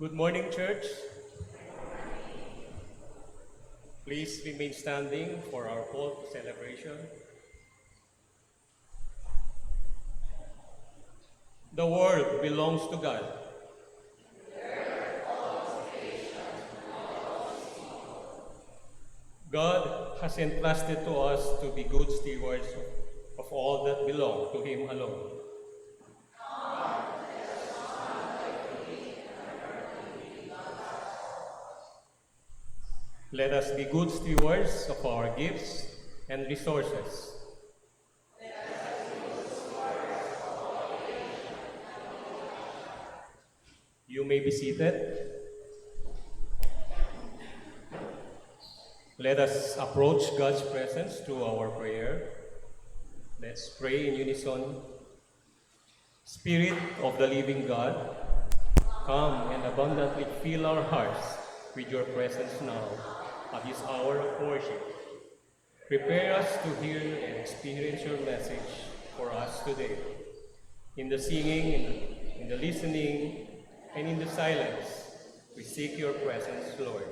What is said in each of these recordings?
Good morning, church. Please remain standing for our fourth celebration. The world belongs to God. God has entrusted to us to be good stewards of all that belong to Him alone. Let us be good stewards of our gifts and resources. You may be seated. Let us approach God's presence through our prayer. Let's pray in unison. Spirit of the living God, come and abundantly fill our hearts with your presence now at this hour of worship. Prepare us to hear and experience your message for us today. In the singing, in the listening, and in the silence, we seek your presence, Lord.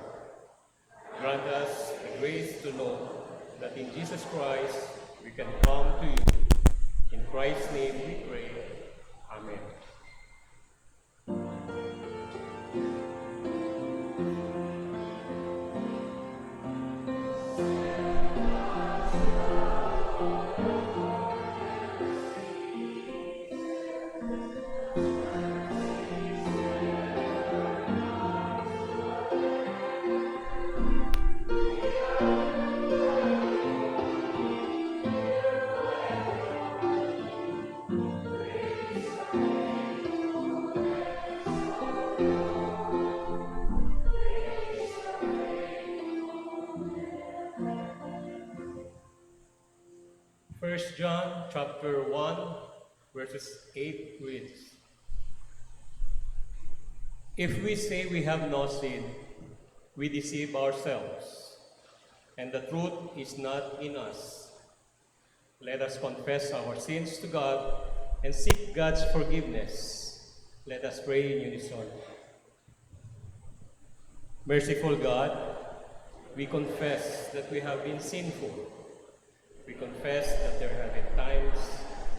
Grant us the grace to know that in Jesus Christ we can come to you. In Christ's name we pray. Amen. First John chapter 1, verses 8 reads, If we say we have no sin, we deceive ourselves, and the truth is not in us. Let us confess our sins to God and seek God's forgiveness. Let us pray in unison. Merciful God, we confess that we have been sinful. We confess that there have been times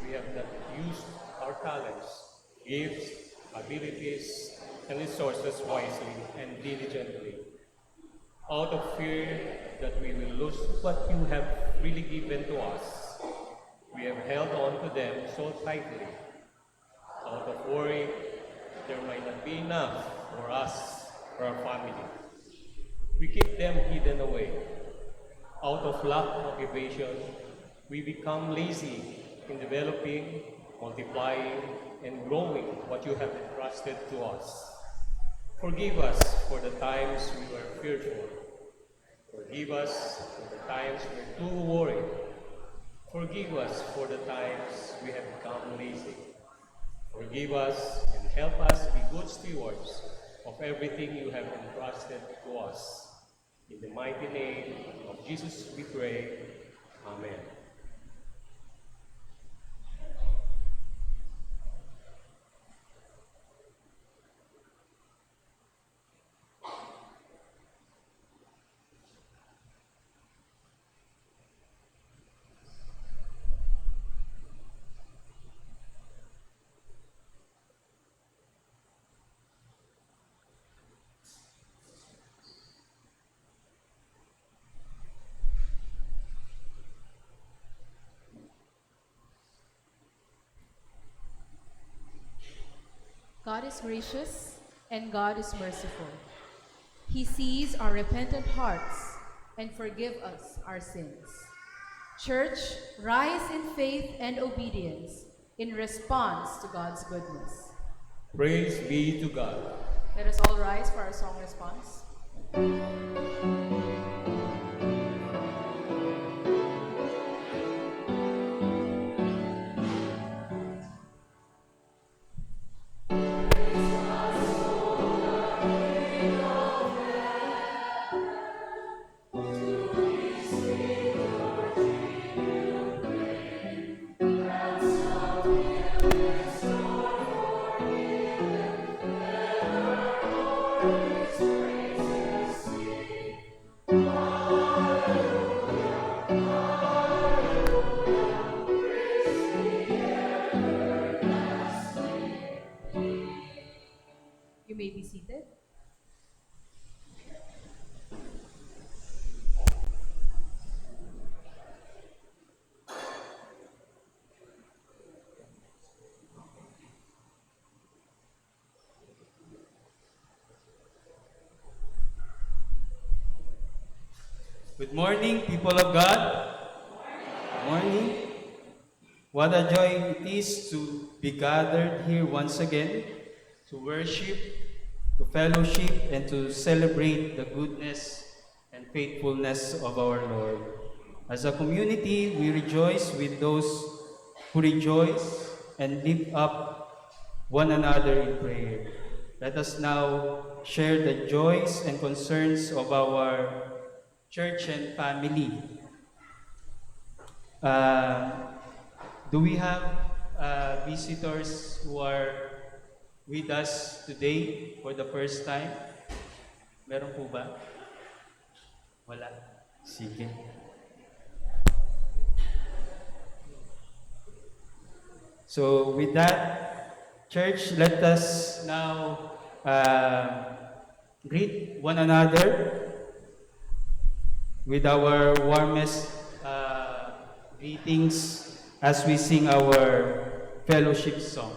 we have not used our talents, gifts, abilities, and resources wisely and diligently, out of fear that we will lose what you have really given to us. We have held on to them so tightly, out of worry there might not be enough for us or our family. We keep them hidden away. Out of lack of motivation, we become lazy in developing, multiplying, and growing what you have entrusted to us. Forgive us for the times we were fearful. Forgive us for the times we were too worried. Forgive us for the times we have become lazy. Forgive us and help us be good stewards of everything you have entrusted to us. In the mighty name of Jesus we pray. Amen. God is gracious and God is merciful. He sees our repentant hearts and forgives us our sins. Church, rise in faith and obedience in response to God's goodness. Praise be to God. Let us all rise for our song response. You may be seated. Good morning, people of God. Good morning. What a joy it is to be gathered here once again to worship, to fellowship, and to celebrate the goodness and faithfulness of our Lord. As a community, we rejoice with those who rejoice and lift up one another in prayer. Let us now share the joys and concerns of our church and family. Uh, do we have visitors who are with us today for the first time? Meron po ba? Wala? Sige. So with that, church, let us now greet one another with our warmest greetings as we sing our fellowship song.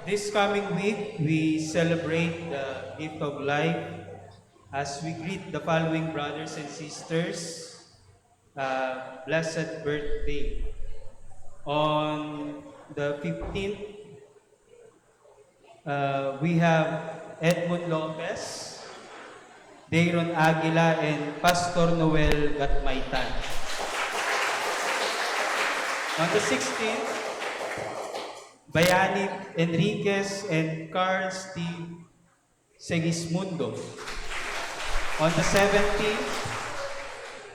This coming week, we celebrate the gift of life as we greet the following brothers and sisters, blessed birthday. On the 15th, we have Edmund Lopez, Dayron Aguila, and Pastor Noel Gatmaitan. On the 16th, Bayani Enriquez and Carl Steve Segismundo. On the 17th,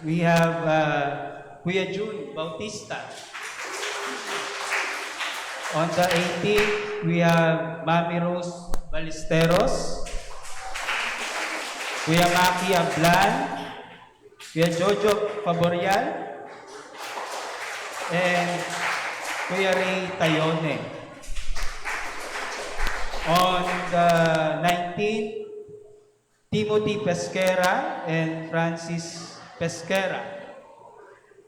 we have Kuya June Bautista. On the 18th, we have Mami Rose Ballesteros, Kuya Maki Ablan, Kuya Jojo Faborial, and Kuya Ray Tayone. On the 19th, Timothy Pesquera and Francis Pesquera,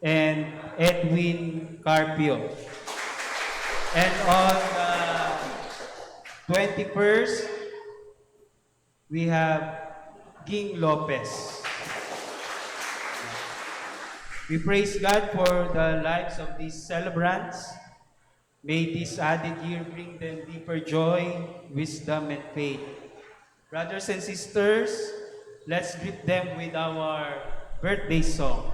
and Edwin Carpio. And on the 21st, we have Ging Lopez. We praise God for the lives of these celebrants. May this added year bring them deeper joy, wisdom, and faith. Brothers and sisters, let's greet them with our birthday song.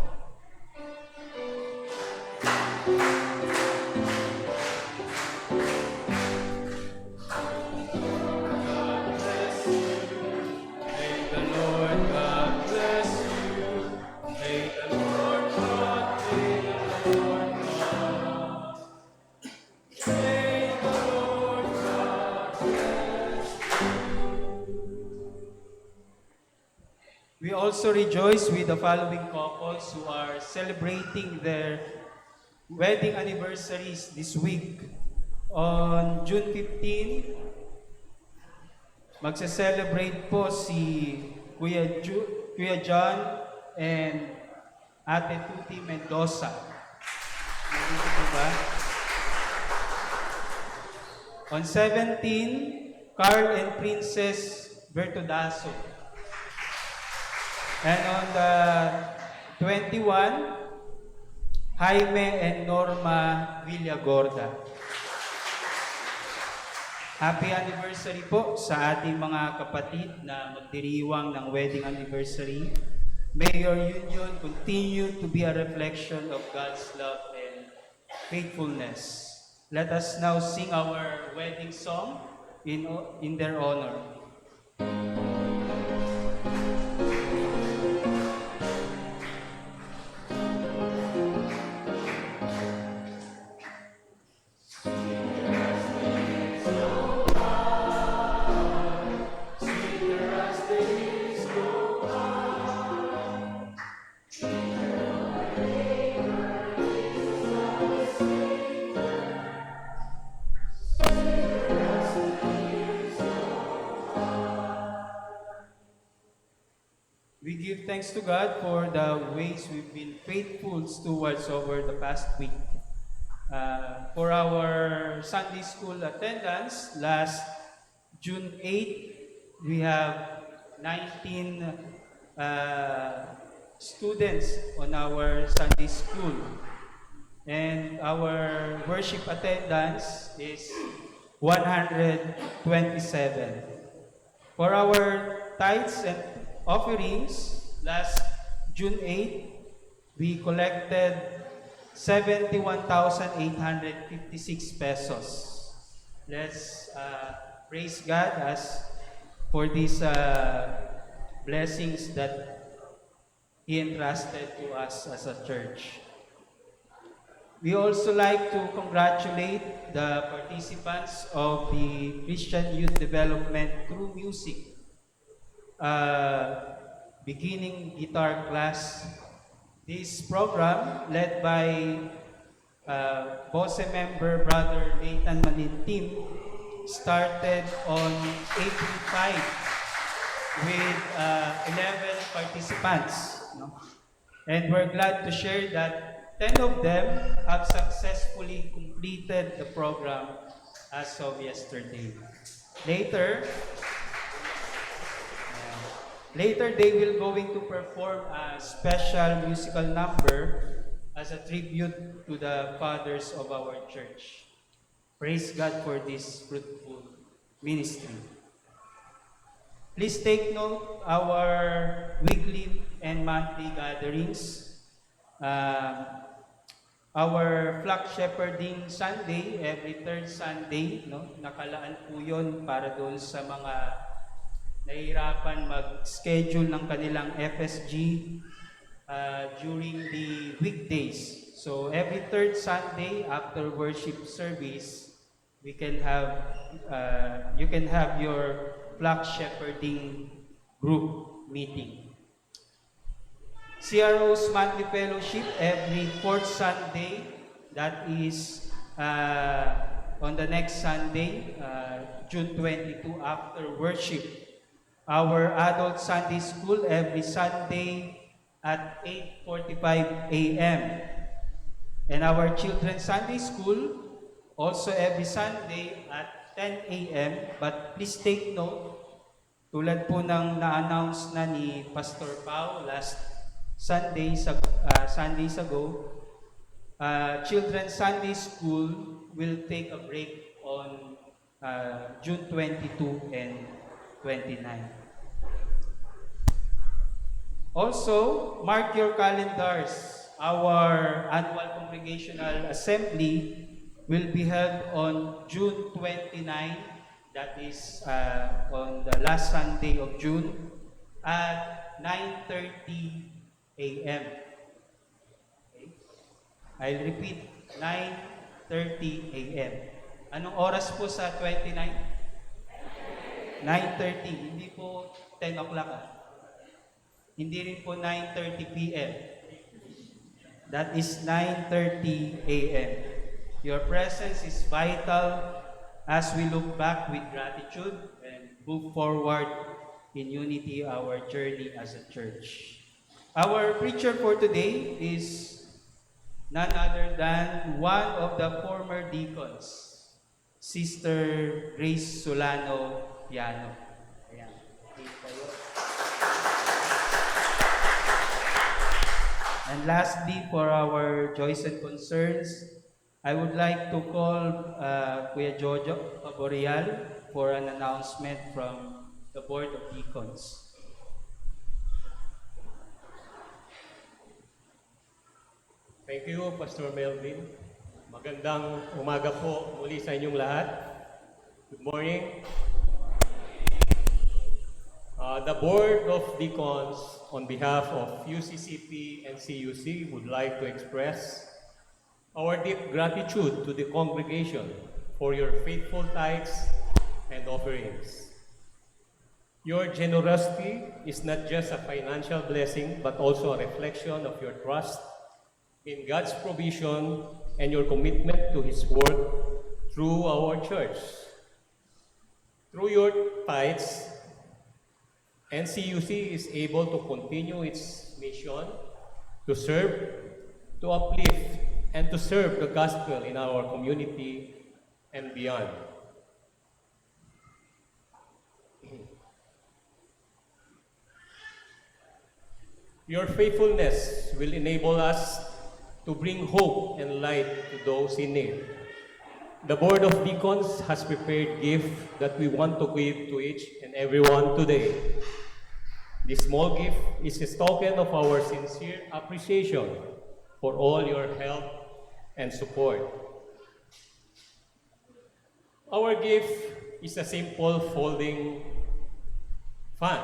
We also rejoice with the following couples who are celebrating their wedding anniversaries this week. On June 15, magse-celebrate po si Kuya John and Ate Tuti Mendoza. Nandito po ba? On 17, Carl and Princess Bertodaso. And on the 21, Jaime and Norma Villagorda. Happy anniversary po sa ating mga kapatid na magdiriwang ng wedding anniversary. May your union continue to be a reflection of God's love and faithfulness. Let us now sing our wedding song in their honor. We give thanks to God for the ways we've been faithful stewards over the past week. For our Sunday school attendance, last June 8, we have 19 students on our Sunday school. And our worship attendance is 127. For our tithes and offerings, last June 8, we collected 71,856 pesos. Let's praise God for these blessings that He entrusted to us as a church. We also like to congratulate the participants of the Christian Youth Development through music beginning guitar class. This program, led by BOSE member Brother Nathan Manintim, started on April 5 with 11 participants. No? And we're glad to share that 10 of them have successfully completed the program as of yesterday. Later, Later, they will going to perform a special musical number as a tribute to the fathers of our church. Praise God for this fruitful ministry. Please take note our weekly and monthly gatherings. Our flock shepherding Sunday, every third Sunday, no? Nakalaan po yun para doon sa mga nahihirapan mag-schedule ng kanilang FSG during the weekdays. So every third Sunday after worship service, we can have you can have your flock shepherding group meeting. CRO's monthly fellowship every fourth Sunday. That is on the next Sunday, June 22 after worship. Our adult Sunday school every Sunday at 8:45 a.m. And our children's Sunday school also every Sunday at 10 a.m. But please take note, tulad po ng na-announce na ni Pastor Pao last Sundays ago, children's Sunday school will take a break on June 22 and 29. Also, mark your calendars. Our annual congregational assembly will be held on June 29, that is on the last Sunday of June, at 9:30 a.m. Okay. I'll repeat, 9:30 a.m. Anong oras po sa 29? 9:30, hindi po 10 o'clock. Hindi rin po 9:30 p.m. That is 9:30 a.m. Your presence is vital as we look back with gratitude and move forward in unity our journey as a church. Our preacher for today is none other than one of the former deacons, Sister Grace Solano Piano. Ayan. And lastly, for our joys and concerns, I would like to call Kuya Jojo Paborial for an announcement from the Board of Deacons. Thank you, Pastor Melvin. Magandang umaga po muli sa inyong lahat. Good morning. The Board of Deacons, on behalf of UCCP and CUC, would like to express our deep gratitude to the congregation for your faithful tithes and offerings. Your generosity is not just a financial blessing, but also a reflection of your trust in God's provision and your commitment to His work through our church. Through your tithes, NCUC is able to continue its mission to serve, to uplift, and to serve the gospel in our community and beyond. Your faithfulness will enable us to bring hope and light to those in need. The Board of Deacons has prepared gifts that we want to give to each and everyone today. This small gift is a token of our sincere appreciation for all your help and support. Our gift is a simple folding fan.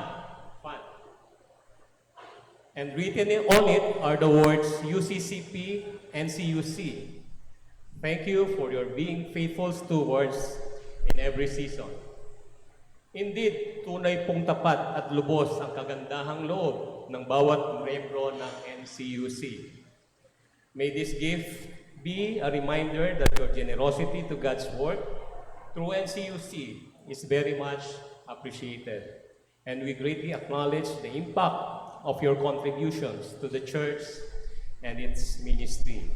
And written on it are the words UCCP and CUC. Thank you for your being faithful stewards in every season. Indeed, tunay pong tapat at lubos ang kagandahang loob ng bawat miyembro ng NCUC. May this gift be a reminder that your generosity to God's work through NCUC is very much appreciated. And we greatly acknowledge the impact of your contributions to the church and its ministry.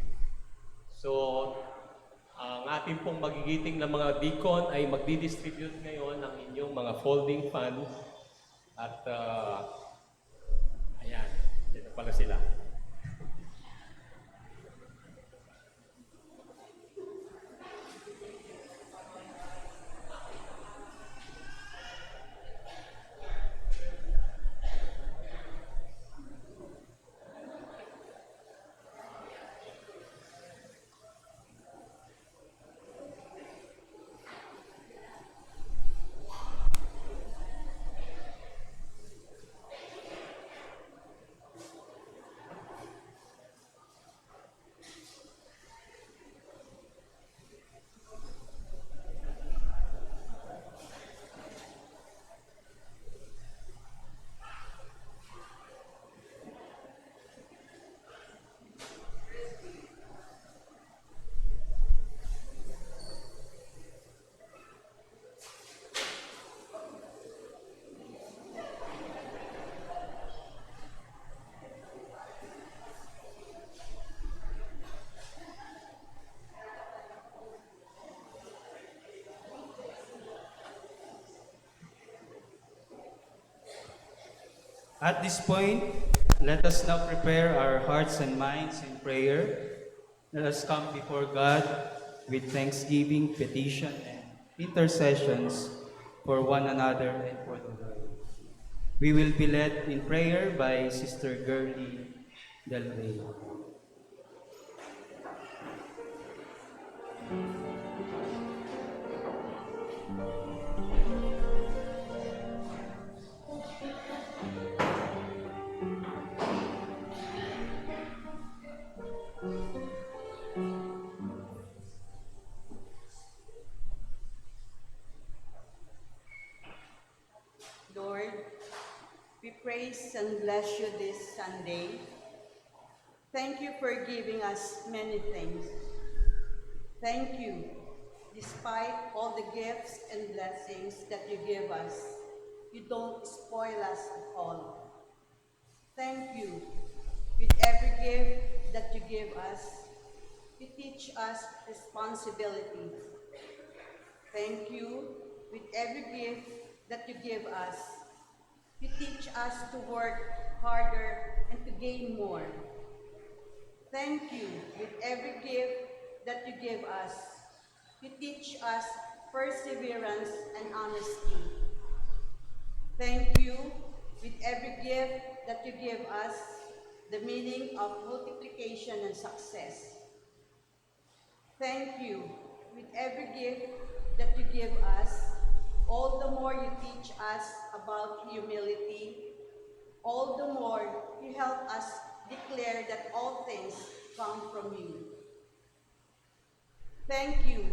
So, ang ating pong magigiting na mga deacon ay magdi-distribute ngayon ng inyong mga folding funds at pala sila. At this point, let us now prepare our hearts and minds in prayer. Let us come before God with thanksgiving, petition, and intercessions for one another and for the world. We will be led in prayer by Sister Gerlie Del Rey. Lord, we praise and bless you this Sunday. Thank you for giving us many things. Thank you, despite all the gifts and blessings that you give us, you don't spoil us at all. Thank you, with every gift that you give us, you teach us responsibility. Thank you, with every gift that you give us, you teach us to work harder and to gain more. Thank you, with every gift that you give us, you teach us perseverance and honesty. Thank you, with every gift that you give us, the meaning of multiplication and success. Thank you, with every gift that you give us, all the more you teach us about humility, all the more you help us declare that all things come from you. Thank you,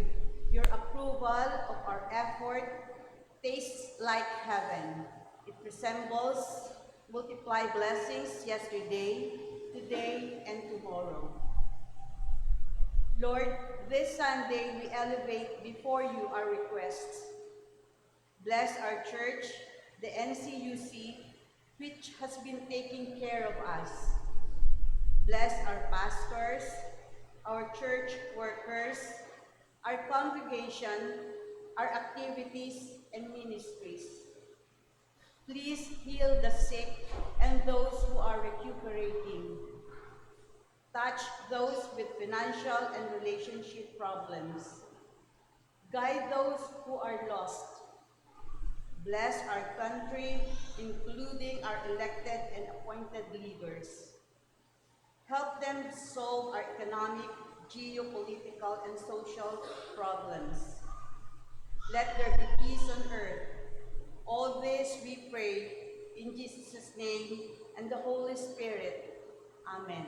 your approval of our effort tastes like heaven. It resembles multiplied blessings yesterday, today, and tomorrow. Lord, this Sunday we elevate before you our requests. Bless our church, the NCUC, which has been taking care of us. Bless our pastors, our church workers, our congregation, our activities and ministries. Please heal the sick and those who are recuperating. Touch those with financial and relationship problems. Guide those who are lost. Bless our country, including our elected and appointed leaders. Help them solve our economic, geopolitical, and social problems. Let there be peace on earth. All this we pray in Jesus' name and the Holy Spirit. Amen.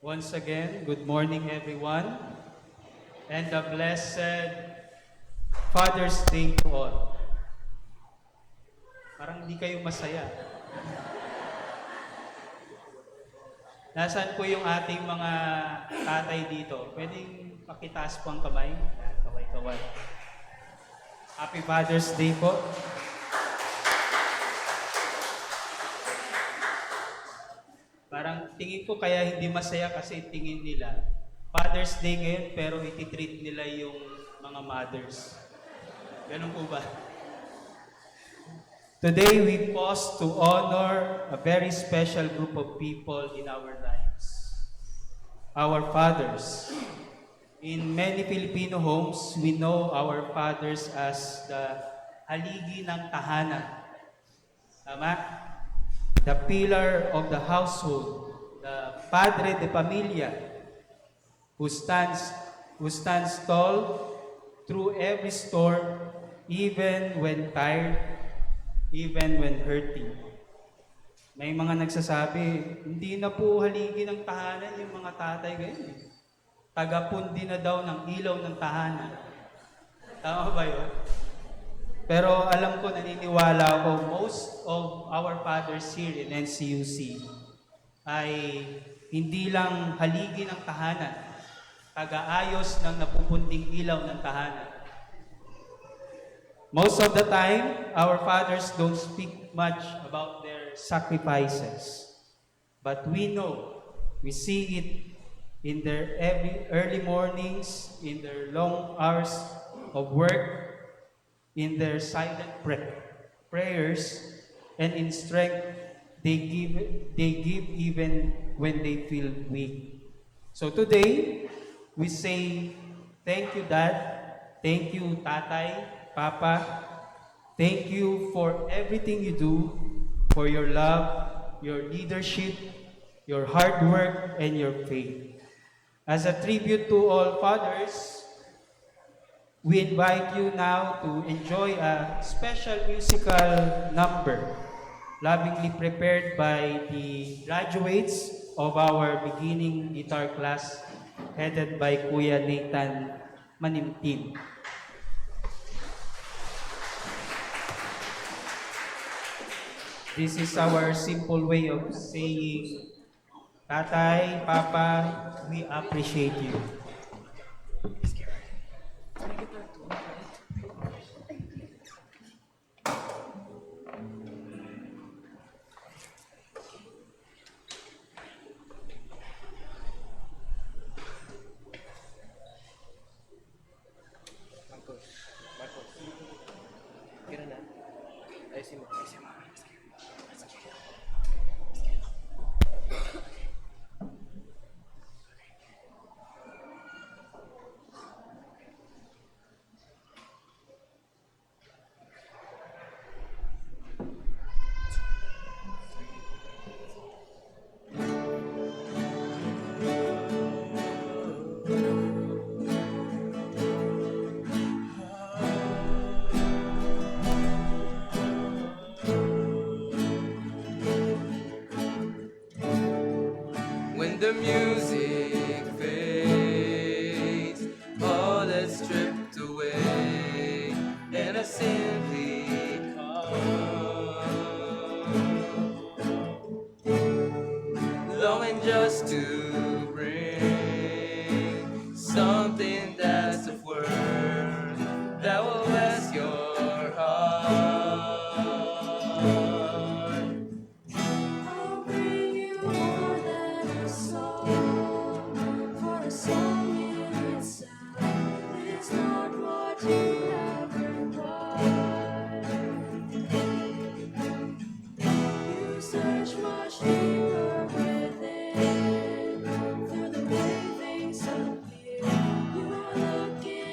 Once again, good morning everyone, and a blessed Father's Day to all. Parang hindi kayo masaya. Nasaan po yung ating mga tatay dito? Pwedeng pakitaas po ang kamay. Yan, kaway-kaway. Happy Father's Day po. Parang tingin ko kaya hindi masaya kasi tingin nila Father's Day ngayon pero ititreat nila yung mga mothers. Ganun po ba? Today we pause to honor a very special group of people in our lives. Our fathers. In many Filipino homes, we know our fathers as the haligi ng tahanan. Tama? The pillar of the household, the padre de familia, who stands tall through every storm, even when tired, even when hurting. May mga nagsasabi, hindi na po haligi ng tahanan yung mga tatay ngayon. Tagapundi na daw ng ilaw ng tahanan. Tama ba yun? Pero alam ko, naniniwala ako, most of our fathers here in NCUC ay hindi lang haligi ng tahanan, taga-ayos ng napupunding ilaw ng tahanan. Most of the time, our fathers don't speak much about their sacrifices. But we know, we see it in their every early mornings, in their long hours of work, in their silent prayers, and in strength they give even when they feel weak. So today, we say, thank you, Dad. Thank you, Tatay, Papa. Thank you for everything you do, for your love, your leadership, your hard work, and your faith. As a tribute to all fathers, we invite you now to enjoy a special musical number lovingly prepared by the graduates of our beginning guitar class headed by Kuya Nathan Manimtim. This is our simple way of saying, Tatay, Papa, we appreciate you. When the music fades, all is stripped away, and I simply come, longing just to bring something that's of worth that will bless your heart. I'll bring you more than a song, for a song in itself is not what you have required. You search much deeper within, through the way things appear. You are looking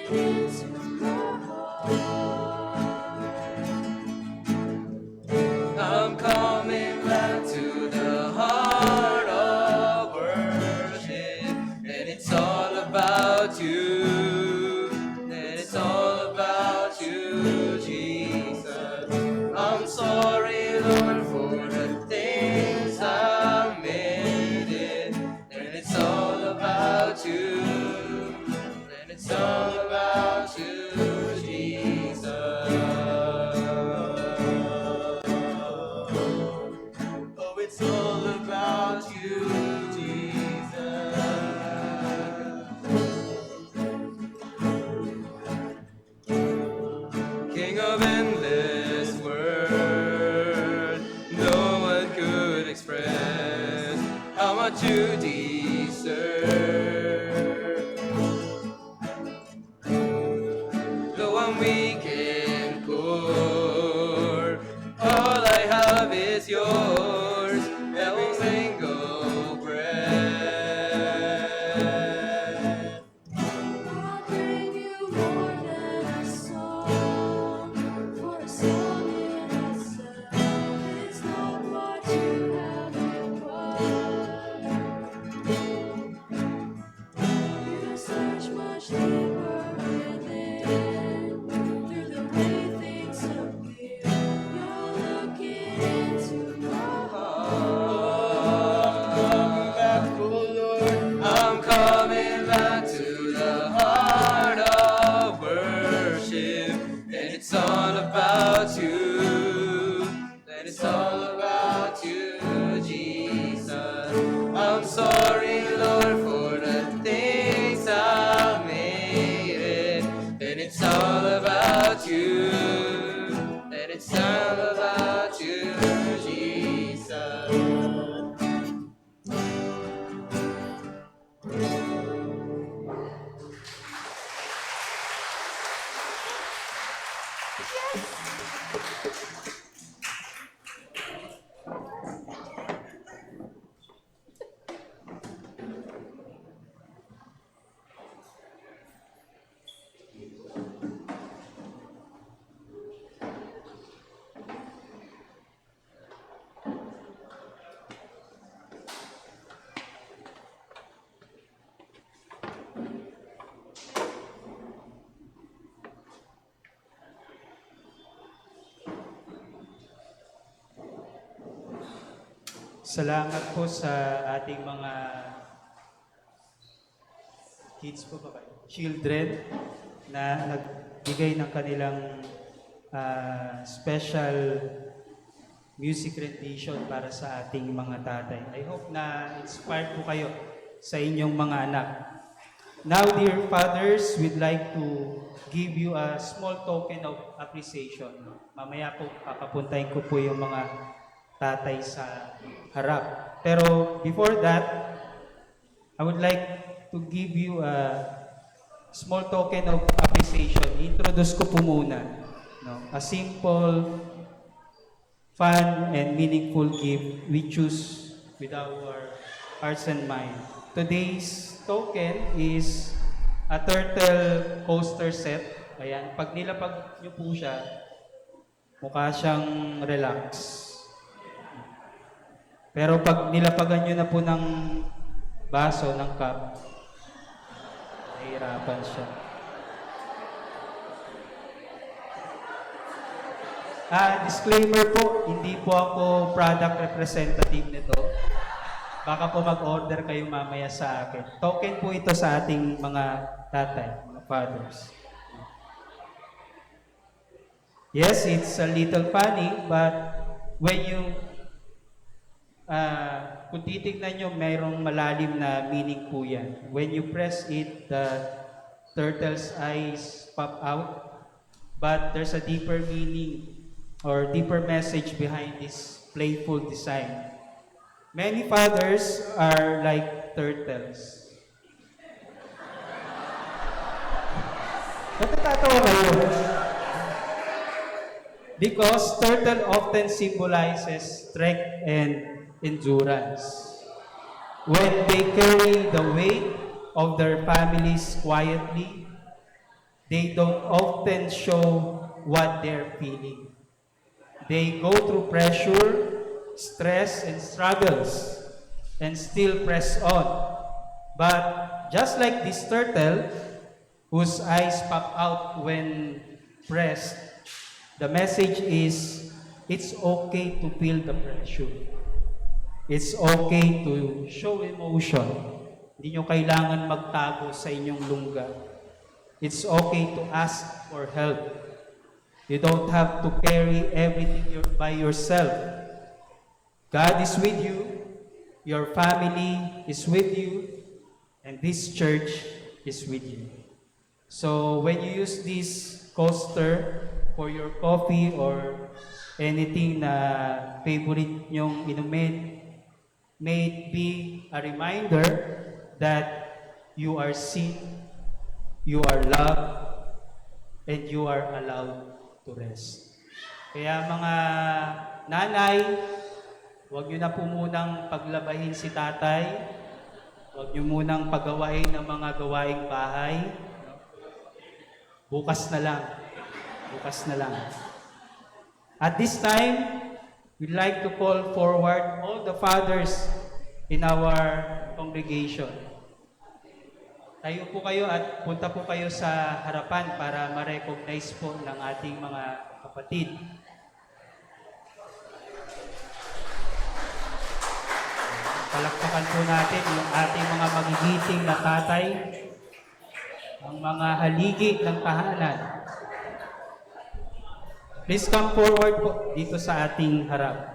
what you deserve. Though I'm weak and poor, all I have is yours, every single breath. I'll bring you more than a song, for a song in itself is not what you have required. You search much deeper within, through the way things appear. You're looking into my I'm coming back to the heart of worship, and it's all about you. And it's all about you, Jesus. I'm sorry, Lord, for the things I made it. And it's all about you. And it's all about you, Jesus. Salamat po sa ating mga kids po ba kayo? Children na nagbigay ng kanilang special music rendition para sa ating mga tatay. I hope na inspired po kayo sa inyong mga anak. Now, dear fathers, we'd like to give you a small token of appreciation. Mamaya po, papapuntahin ko po yung mga tatay sa harap. Pero before that, I would like to give you a small token of appreciation. Introduce ko po muna. No? A simple, fun, and meaningful gift we choose with our hearts and mind. Today's token is a turtle coaster set. Ayan, pag nilapag nyo po siya, mukha siyang relax. Pero pag nilapagan nyo na po ng baso, ng cup, nahihirapan siya. Disclaimer po, hindi po ako product representative nito. Baka po mag-order kayo mamaya sa akin. Token po ito sa ating mga tatay, mga fathers. Yes, it's a little funny, but when you kung titignan nyo, mayroong malalim na meaning po yan. When you press it, the turtle's eyes pop out. But there's a deeper meaning or deeper message behind this playful design. Many fathers are like turtles. Natatawa kayo? Because turtle often symbolizes strength and endurance. When they carry the weight of their families quietly, they don't often show what they're feeling. They go through pressure, stress, and struggles, and still press on. But just like this turtle, whose eyes pop out when pressed, the message is, it's okay to feel the pressure. It's okay to show emotion. Hindi nyo kailangan magtago sa inyong lungga. It's okay to ask for help. You don't have to carry everything by yourself. God is with you, your family is with you, and this church is with you. So when you use this coaster for your coffee or anything na favorite nyong inumin, may it be a reminder that you are seen, you are loved, and you are allowed to rest. Kaya mga nanay, huwag nyo na po munang paglabahin si tatay, huwag nyo munang pagawain ng mga gawaing bahay. Bukas na lang. Bukas na lang. At this time, we'd like to call forward all the fathers in our congregation. Tayo po kayo at punta po kayo sa harapan para ma-recognize po ng ating mga kapatid. Palakpakan po natin yung ating mga magigiting na tatay, ang mga haligi ng tahanan. Please come forward po dito sa ating harap.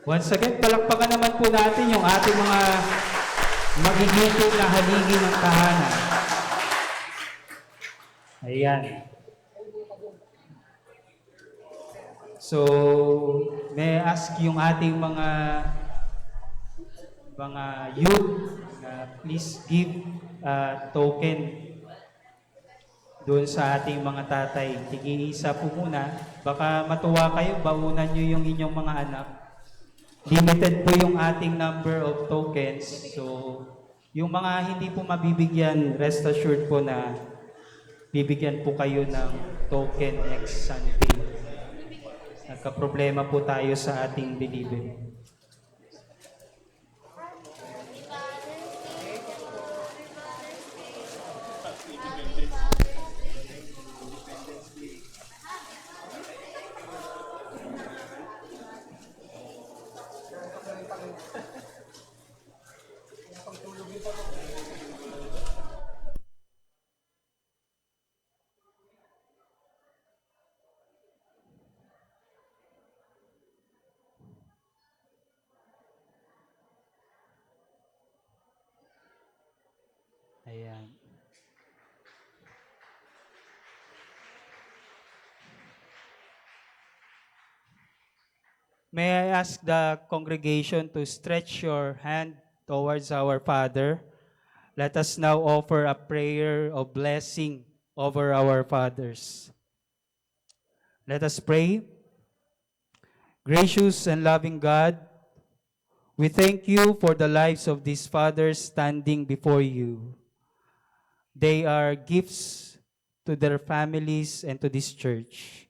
Once again, palakpakan naman po natin yung ating mga magiging na haligi ng tahanan. Ayan. So, may I ask yung ating mga youth na please give a token doon sa ating mga tatay. Tig-iisa po muna. Baka matuwa kayo, baunan nyo yung inyong mga anak. Limited po yung ating number of tokens. So, yung mga hindi po mabibigyan, rest assured po na bibigyan po kayo ng token next Sunday. Nagka-problema po tayo sa ating delivery. Ayan. May I ask the congregation to stretch your hand towards our Father? Let us now offer a prayer of blessing over our fathers. Let us pray. Gracious and loving God, we thank you for the lives of these fathers standing before you. They are gifts to their families and to this church.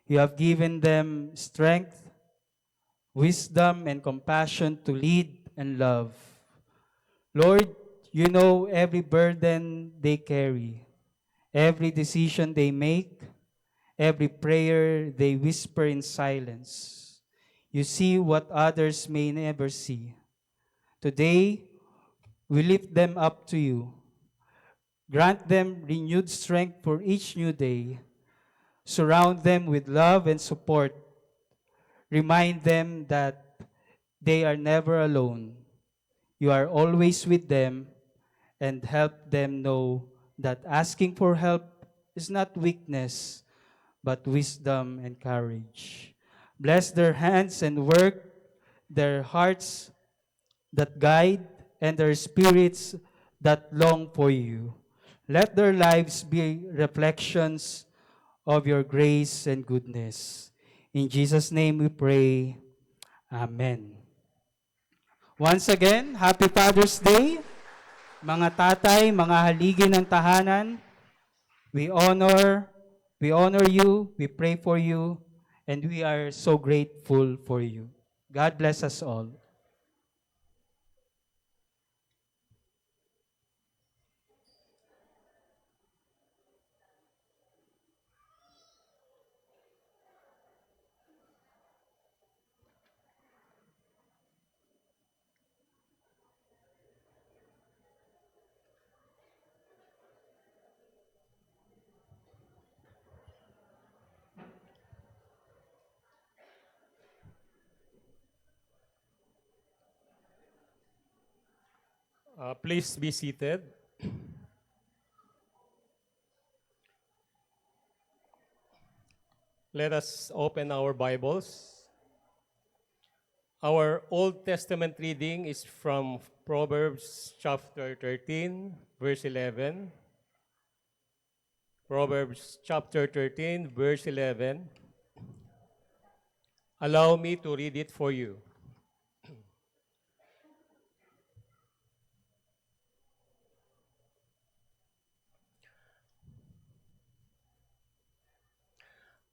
You have given them strength, wisdom, and compassion to lead and love. Lord, you know every burden they carry, every decision they make, every prayer they whisper in silence. You see what others may never see. Today, we lift them up to you. Grant them renewed strength for each new day. Surround them with love and support. Remind them that they are never alone. You are always with them, and help them know that asking for help is not weakness, but wisdom and courage. Bless their hands and work, their hearts that guide, and their spirits that long for you. Let their lives be reflections of your grace and goodness. In Jesus' name we pray. Amen. Once again, Happy Father's Day. Mga tatay, mga haligi ng tahanan, we honor you, we pray for you, and we are so grateful for you. God bless us all. Please be seated. Let us open our Bibles. Our Old Testament reading is from Proverbs chapter 13, verse 11. Proverbs chapter 13, verse 11. Allow me to read it for you.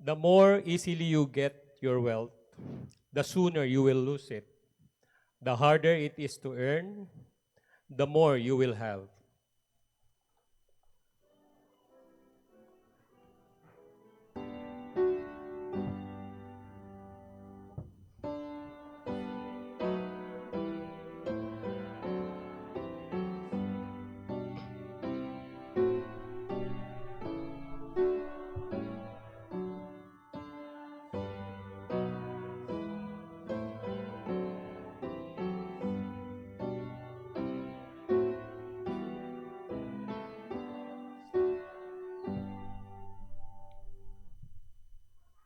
The more easily you get your wealth, the sooner you will lose it. The harder it is to earn, the more you will have.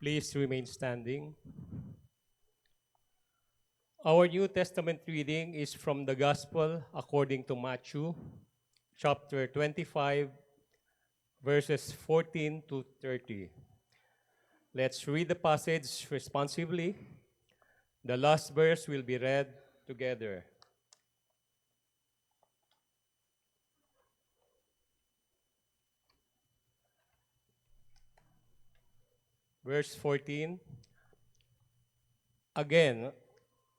Please remain standing. Our New Testament reading is from the Gospel according to Matthew, chapter 25, verses 14 to 30. Let's read the passage responsively. The last verse will be read together. Verse 14. Again,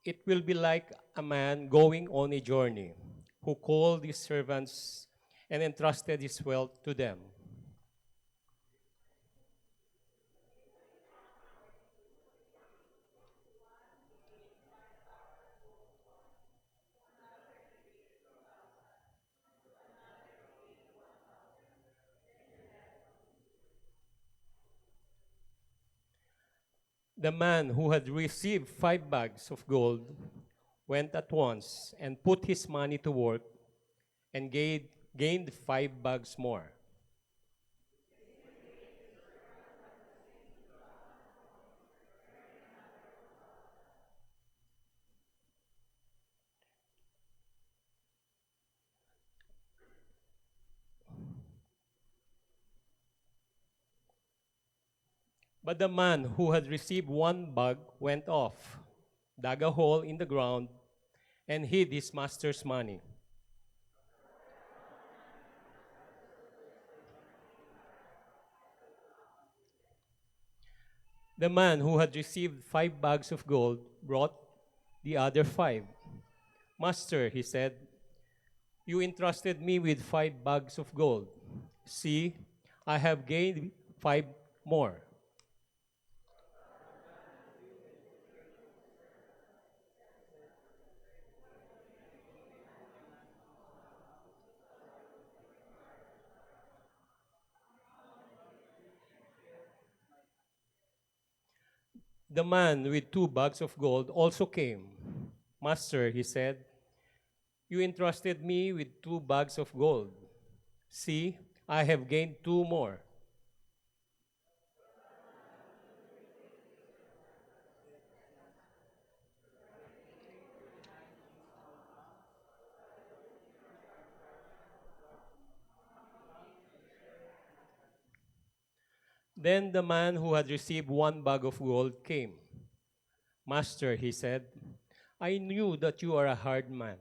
it will be like a man going on a journey who called his servants and entrusted his wealth to them. The man who had received 5 bags of gold went at once and put his money to work and gained 5 bags more. But the man who had received 1 bag went off, dug a hole in the ground, and hid his master's money. The man who had received 5 bags of gold brought the other 5. Master, he said, you entrusted me with 5 bags of gold. See, I have gained 5 more. The man with 2 bags of gold also came. Master, he said, you entrusted me with 2 bags of gold. See, I have gained 2 more. Then the man who had received 1 bag of gold came. Master, he said, I knew that you are a hard man,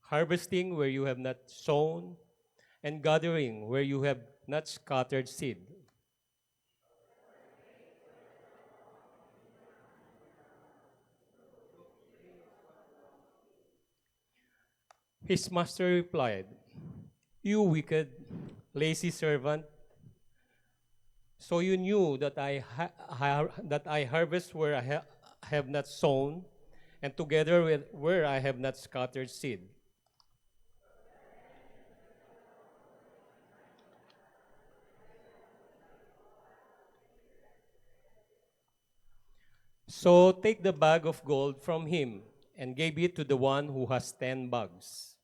harvesting where you have not sown, and gathering where you have not scattered seed. His master replied, you wicked, lazy servant, so you knew that I harvest where I have not sown, and together with where I have not scattered seed. So take the bag of gold from him and gave it to the one who has 10 bags.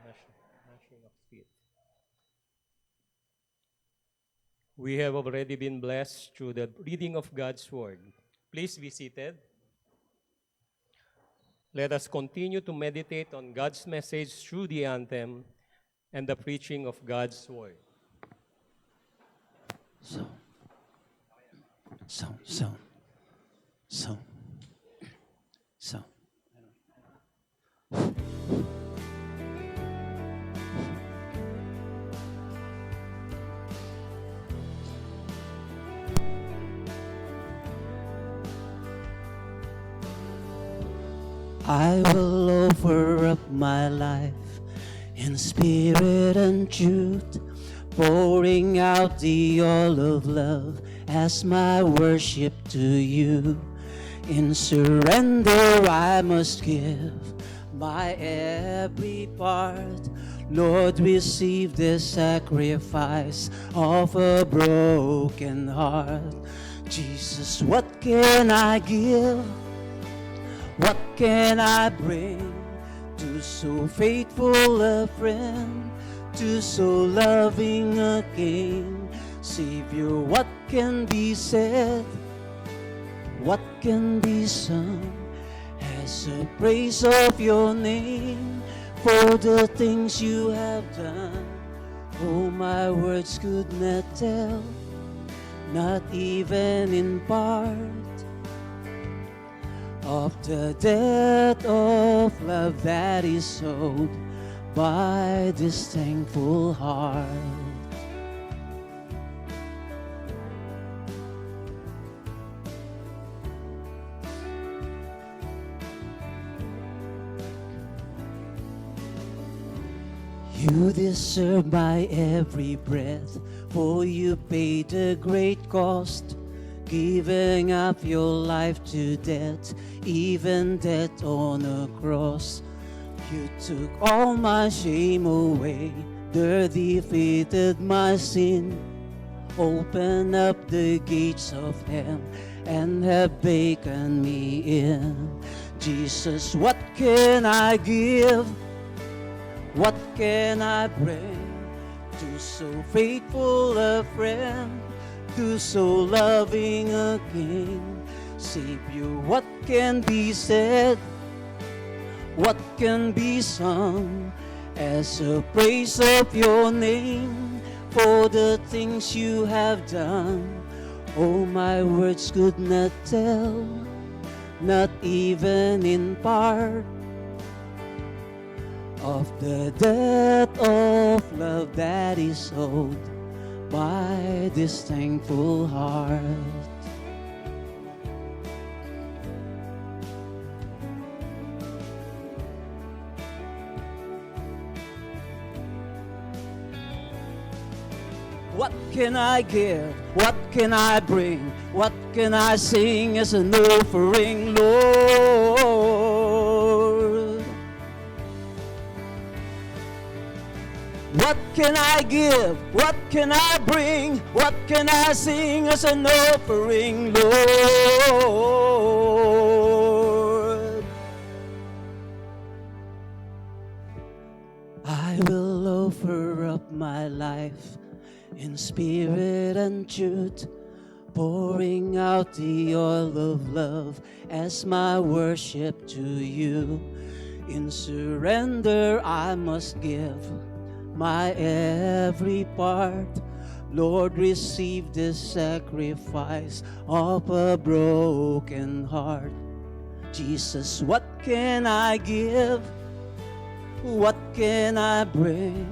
Gnashing of teeth. We have already been blessed through the reading of God's Word. Please be seated. Let us continue to meditate on God's message through the anthem and the preaching of God's Word. So, so, so, so, so. I will offer up my life in spirit and truth, pouring out the oil of love as my worship to you. In surrender I must give my every part. Lord, receive this sacrifice of a broken heart. Jesus, what can I give? What can I bring to so faithful a friend, to so loving a King? Savior, what can be said? What can be sung as a praise of your name for the things you have done? Oh, my words could not tell, not even in part, of the debt of love that is owed by this thankful heart. You deserve my every breath, for you paid the great cost, giving up your life to death, even death on a cross. You took all my shame away, there defeated my sin. Open up the gates of hell and have taken me in. Jesus, what can I give? What can I bring to so faithful a friend, to so loving a King? Savior, what can be said? What can be sung as a praise of your name for the things you have done? Oh, my words could not tell, not even in part, of the debt of love that is owed by this thankful heart. What can I give? What can I bring? What can I sing as an offering, Lord? What can I give? What can I bring? What can I sing as an offering, Lord? I will offer up my life in spirit and truth, pouring out the oil of love as my worship to you. In surrender I must give my every part. Lord, receive this sacrifice of a broken heart. Jesus, what can I give? What can I bring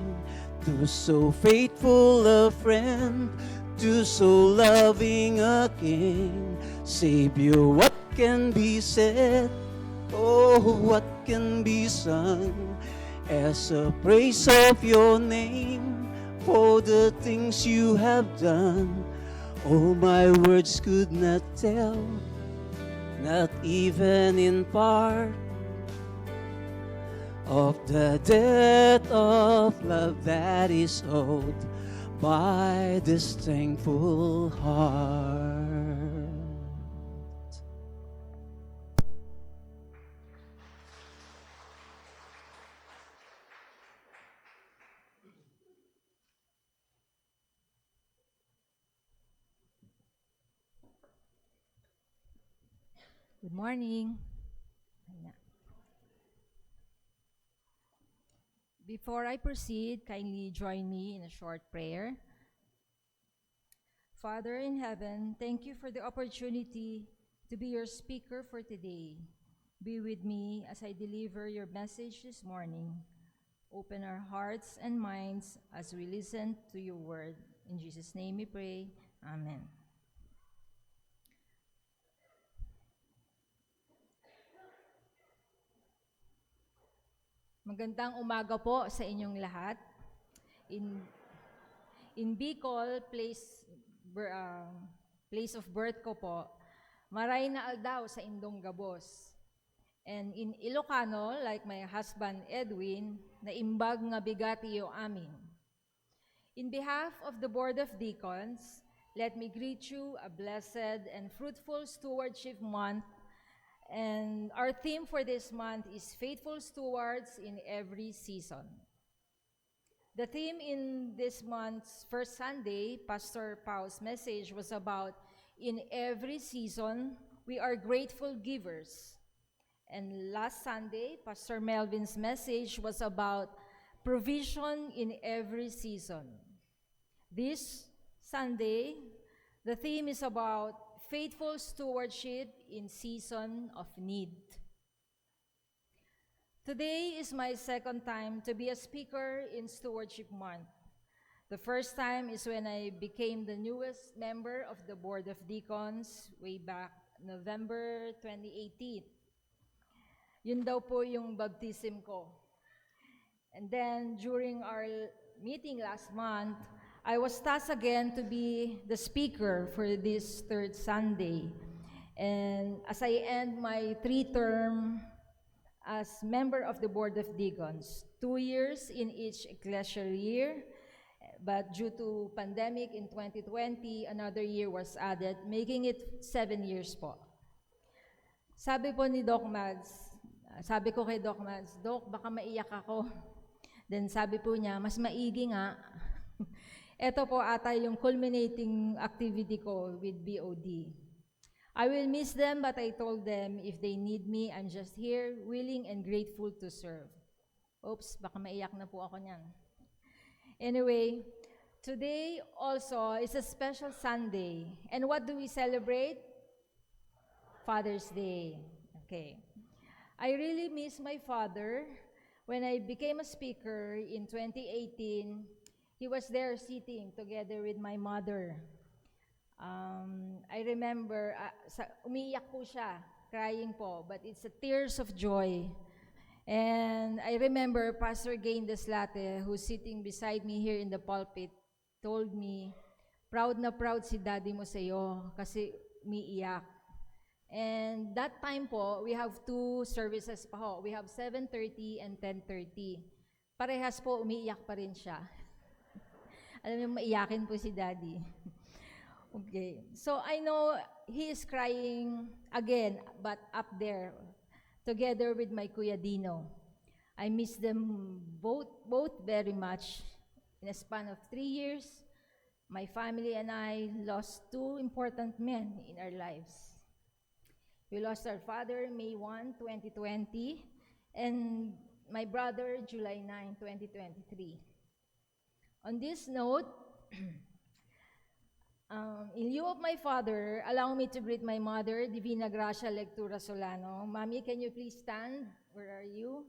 to so faithful a friend, to so loving a King? Savior, what can be said? Oh, what can be sung as a praise of your name for the things you have done? Oh, my words could not tell, not even in part, of the debt of love that is owed by this thankful heart. Good morning. Before I proceed, kindly join me in a short prayer. Father in heaven, thank you for the opportunity to be your speaker for today. Be with me as I deliver your message this morning. Open our hearts and minds as we listen to your word. In Jesus' name we pray. Amen. Magandang umaga po sa inyong lahat. In Bicol, place of birth ko po, maray na aldaw sa Indong Gabos. And in Ilocano, like my husband Edwin, naimbag nga bigati yo amin. In behalf of the Board of Deacons, let me greet you a blessed and fruitful stewardship month. And our theme for this month is Faithful Stewards in Every Season. The theme in this month's first Sunday, Pastor Pau's message was about, in every season, we are grateful givers. And last Sunday, Pastor Melvin's message was about provision in every season. This Sunday, the theme is about faithful stewardship in season of need. Today is my second time to be a speaker in Stewardship Month. The first time is when I became the newest member of the Board of Deacons way back November 2018. Yun daw po yung baptism ko. And then during our meeting last month, I was tasked again to be the speaker for this third Sunday. And as I end my 3-term as member of the Board of Deacons, 2 years in each ecclesial year, but due to pandemic in 2020, another year was added, making it 7 years po. Sabi po ni Doc Mads, sabi ko kay Doc Mads, Doc, baka maiyak ako. Then sabi po niya, mas maigi nga. Ito po ata yung culminating activity ko with BOD. I will miss them, but I told them if they need me, I'm just here, willing and grateful to serve. Oops, baka maiyak na po ako niyan. Anyway, today also is a special Sunday. And what do we celebrate? Father's Day. Okay. I really miss my father. When I became a speaker in 2018, he was there sitting together with my mother. I remember, umiiyak po siya, crying po, but it's a tears of joy. And I remember Pastor Gain Deslate, who's sitting beside me here in the pulpit, told me, proud na proud si daddy mo sa'yo kasi umiiyak. And that time po, we have 2 services pa ho. We have 7:30 and 10:30. Parehas po, umiiyak pa rin siya. Alam niyo, maiyakin po si daddy. Okay. So I know he is crying again, but up there, together with my Kuya Dino. I miss them both very much. In a span of 3 years, my family and I lost 2 important men in our lives. We lost our father May 1, 2020, and my brother July 9, 2023. On this note, in lieu of my father, allow me to greet my mother, Divina Gracia Lectura Solano. Mommy, can you please stand? Where are you?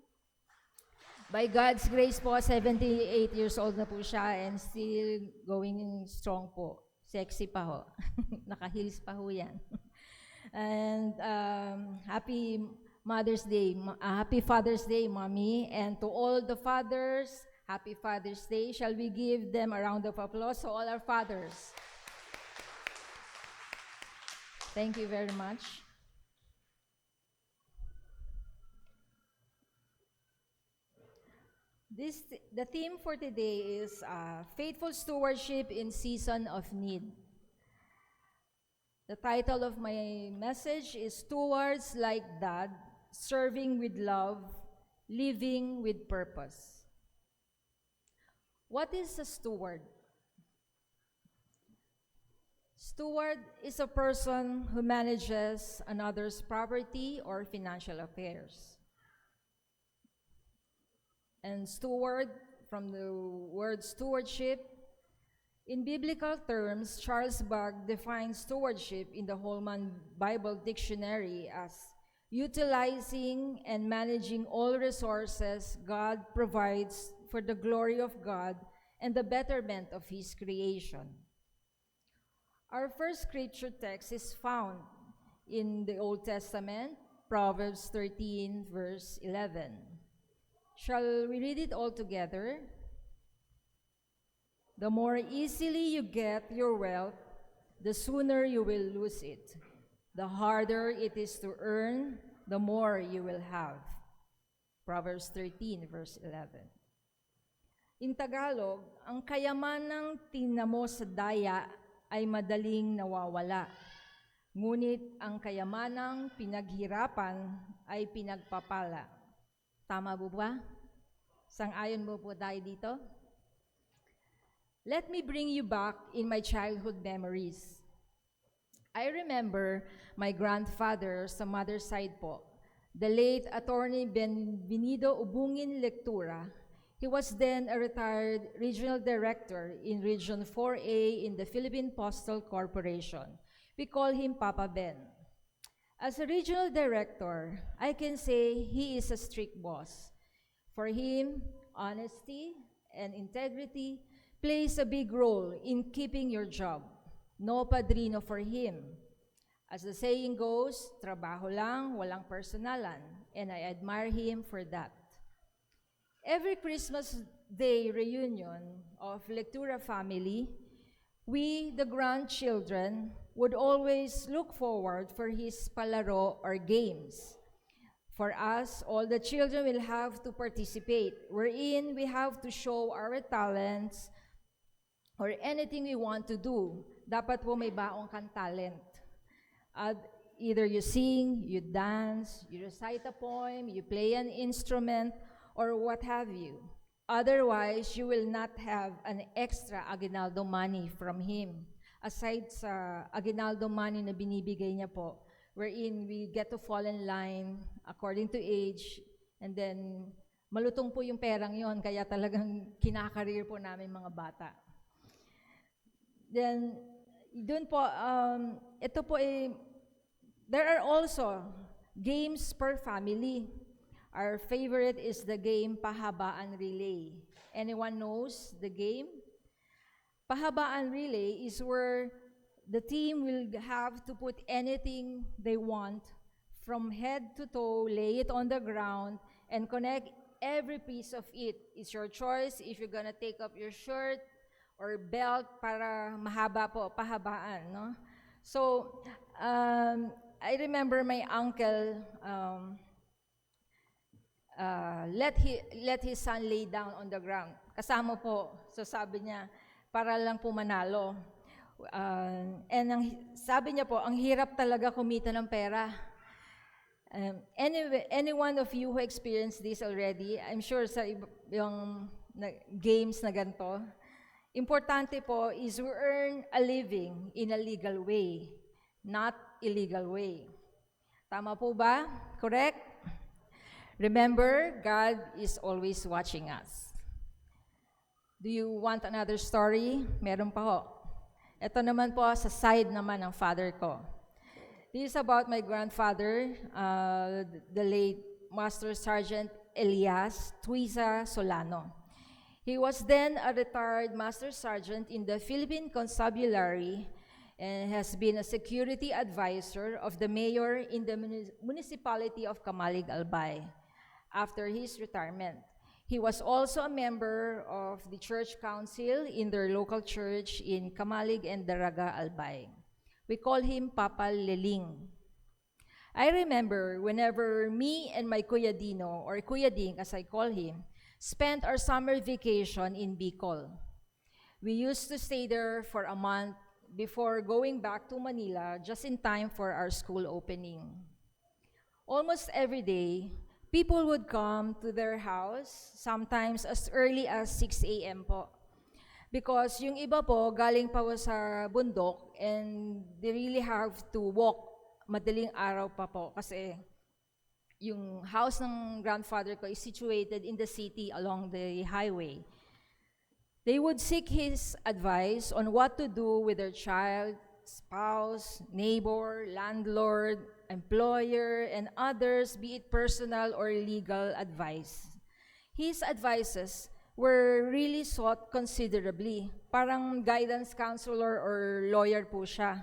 By God's grace po, 78 years old na po siya and still going strong po. Sexy pa ho. Naka-heels pa ho yan. And happy Mother's Day. Happy Father's Day, Mommy. And to all the fathers, happy Father's Day. Shall we give them a round of applause to all our fathers? Thank you very much. The theme for today is Faithful Stewardship in Season of Need. The title of my message is Stewards Like Dad, Serving with Love, Living with Purpose. What is a steward? Steward is a person who manages another's property or financial affairs. And steward, from the word stewardship, in biblical terms, Charles Bugg defines stewardship in the Holman Bible Dictionary as utilizing and managing all resources God provides for the glory of God and the betterment of His creation. Our first scripture text is found in the Old Testament, Proverbs 13, verse 11. Shall we read it all together? The more easily you get your wealth, the sooner you will lose it. The harder it is to earn, the more you will have. Proverbs 13, verse 11. In Tagalog, ang kayamanang tinamo sa daya ay madaling nawawala. Ngunit ang kayamanang pinaghirapan ay pinagpapala. Tama po ba? Sang-ayon mo po tayo dito? Let me bring you back in my childhood memories. I remember my grandfather sa mother's side po, the late Attorney Benvenido Ubungin Lectura. He was then a retired regional director in Region 4A in the Philippine Postal Corporation. We call him Papa Ben. As a regional director, I can say he is a strict boss. For him, honesty and integrity plays a big role in keeping your job. No padrino for him. As the saying goes, trabaho lang, walang personalan, and I admire him for that. Every Christmas Day reunion of Lectura family, we, the grandchildren, would always look forward for his palaro or games. For us, all the children will have to participate, wherein we have to show our talents or anything we want to do. Dapat po may baong kang talent. Either you sing, you dance, you recite a poem, you play an instrument, or what have you. Otherwise, you will not have an extra aguinaldo money from him. Aside sa aguinaldo money na binibigay niya po, wherein we get to fall in line according to age, and then malutong po yung perang yon, kaya talagang kinakareer po namin mga bata. Then, dun po, ito po there are also games per family. Our favorite is the game Pahabaan Relay. Anyone knows the game? Pahabaan Relay is where the team will have to put anything they want from head to toe, lay it on the ground, and connect every piece of it. It's your choice if you're gonna take up your shirt or belt para mahaba po, pahabaan, no? So, I remember my uncle let his son lay down on the ground. Kasama po. So sabi niya, para lang po manalo. And sabi niya po, ang hirap talaga kumita ng pera. Any one of you who experienced this already, I'm sure sa yung games na ganito, importante po is we earn a living in a legal way, not illegal way. Tama po ba? Correct? Remember, God is always watching us. Do you want another story? Meron pa ho. Ito naman po sa side naman ng father ko. This is about my grandfather, the late Master Sergeant Elias Tuiza Solano. He was then a retired Master Sergeant in the Philippine Constabulary and has been a security advisor of the mayor in the municipality of Camalig, Albay. After his retirement, he was also a member of the church council in their local church in Camalig and Daraga, Albay. We call him Papa Leling. I remember whenever me and my Kuya Dino, or Kuya Ding as I call him, spent our summer vacation in Bicol. We used to stay there for a month before going back to Manila just in time for our school opening. Almost every day, people would come to their house, sometimes as early as 6 a.m. po. Because yung iba po, galing pa po sa bundok and they really have to walk madaling araw pa po kasi yung house ng grandfather ko is situated in the city along the highway. They would seek his advice on what to do with their child, spouse, neighbor, landlord, employer, and others, be it personal or legal advice. His advices were really sought considerably. Parang guidance counselor or lawyer po siya.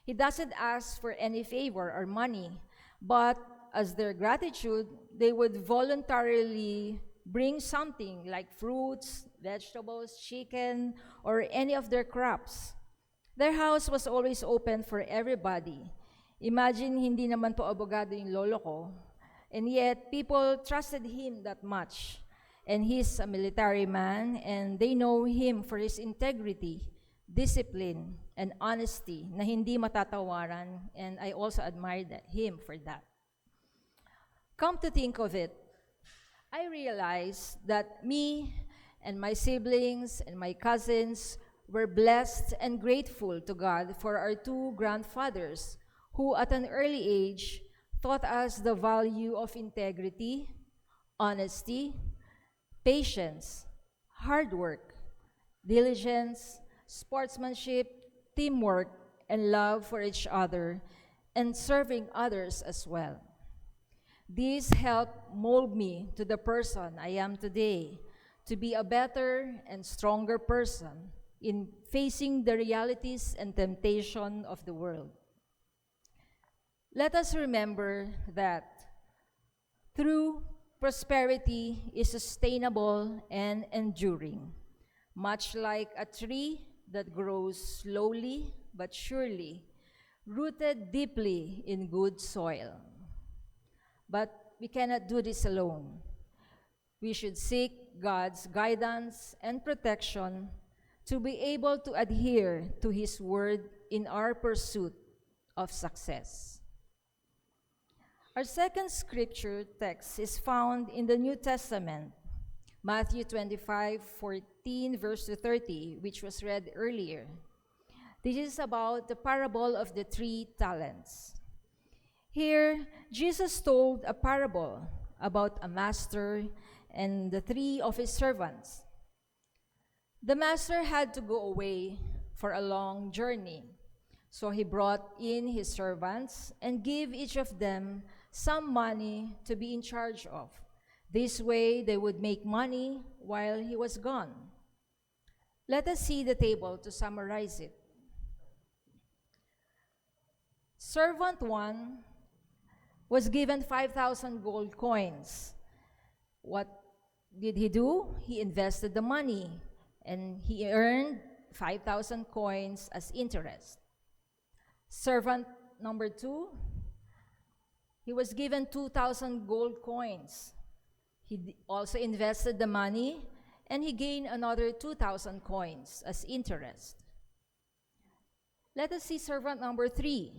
He doesn't ask for any favor or money, but as their gratitude, they would voluntarily bring something like fruits, vegetables, chicken, or any of their crops. Their house was always open for everybody. Imagine, hindi naman po abogado yung lolo ko, and yet people trusted him that much. And he's a military man, and they know him for his integrity, discipline, and honesty na hindi matatawaran, and I also admire him for that. Come to think of it, I realized that me and my siblings and my cousins were blessed and grateful to God for our two grandfathers who at an early age taught us the value of integrity, honesty, patience, hard work, diligence, sportsmanship, teamwork, and love for each other, and serving others as well. These helped mold me to the person I am today, to be a better and stronger person in facing the realities and temptation of the world. Let us remember that true prosperity is sustainable and enduring, much like a tree that grows slowly but surely, rooted deeply in good soil. But we cannot do this alone. We should seek God's guidance and protection to be able to adhere to His word in our pursuit of success. Our second scripture text is found in the New Testament, Matthew 25:14 verse to 30, which was read earlier. This is about the parable of the 3 talents. Here, Jesus told a parable about a master and the 3 of his servants. The master had to go away for a long journey, so he brought in his servants and gave each of them some money to be in charge of. This way, they would make money while he was gone. Let us see the table to summarize it. Servant 1 was given 5,000 gold coins. What did he do? He invested the money, and he earned 5,000 coins as interest. Servant number 2, he was given 2,000 gold coins. He also invested the money, and he gained another 2,000 coins as interest. Let us see servant number 3.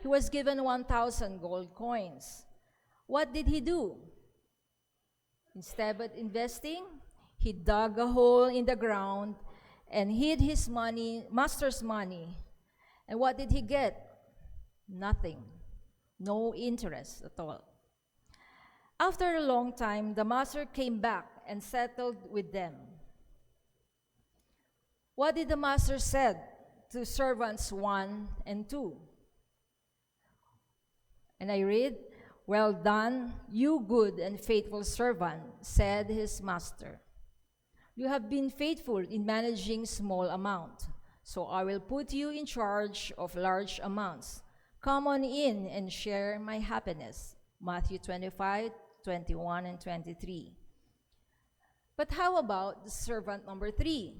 He was given 1,000 gold coins. What did he do? Instead of investing, he dug a hole in the ground and hid his money, master's money. And what did he get? Nothing. No interest at all. After a long time, the master came back and settled with them. What did the master said to servants 1 and 2? And I read, "Well done, you good and faithful servant," said his master. "You have been faithful in managing small amount, so I will put you in charge of large amounts. Come on in and share my happiness." Matthew 25:21 and 23. But how about the servant number 3?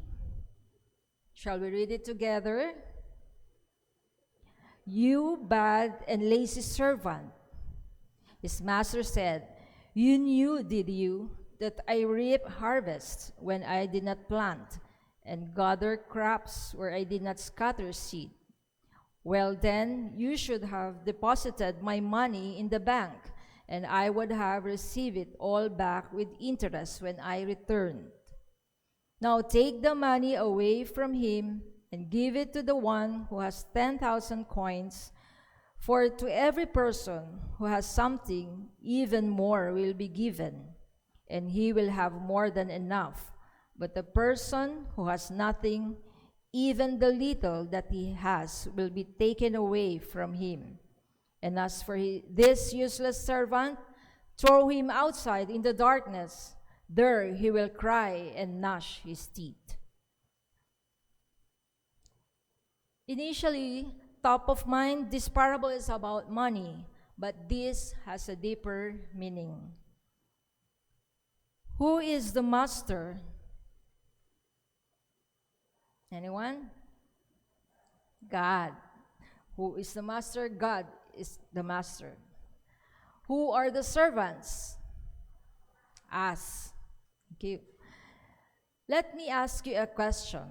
Shall we read it together? "You bad and lazy servant," his master said, "you knew, did you, that I reap harvest when I did not plant, and gather crops where I did not scatter seed? Well then, you should have deposited my money in the bank, and I would have received it all back with interest when I returned. Now take the money away from him and give it to the one who has 10,000 coins. For to every person who has something, even more will be given, and he will have more than enough. But the person who has nothing, even the little that he has, will be taken away from him. And as for this useless servant, throw him outside in the darkness. There he will cry and gnash his teeth. Initially, top of mind, this parable is about money, but this has a deeper meaning. Who is the master? Anyone? God. Who is the master? God is the master. Who are the servants? Us. Okay. Let me ask you a question.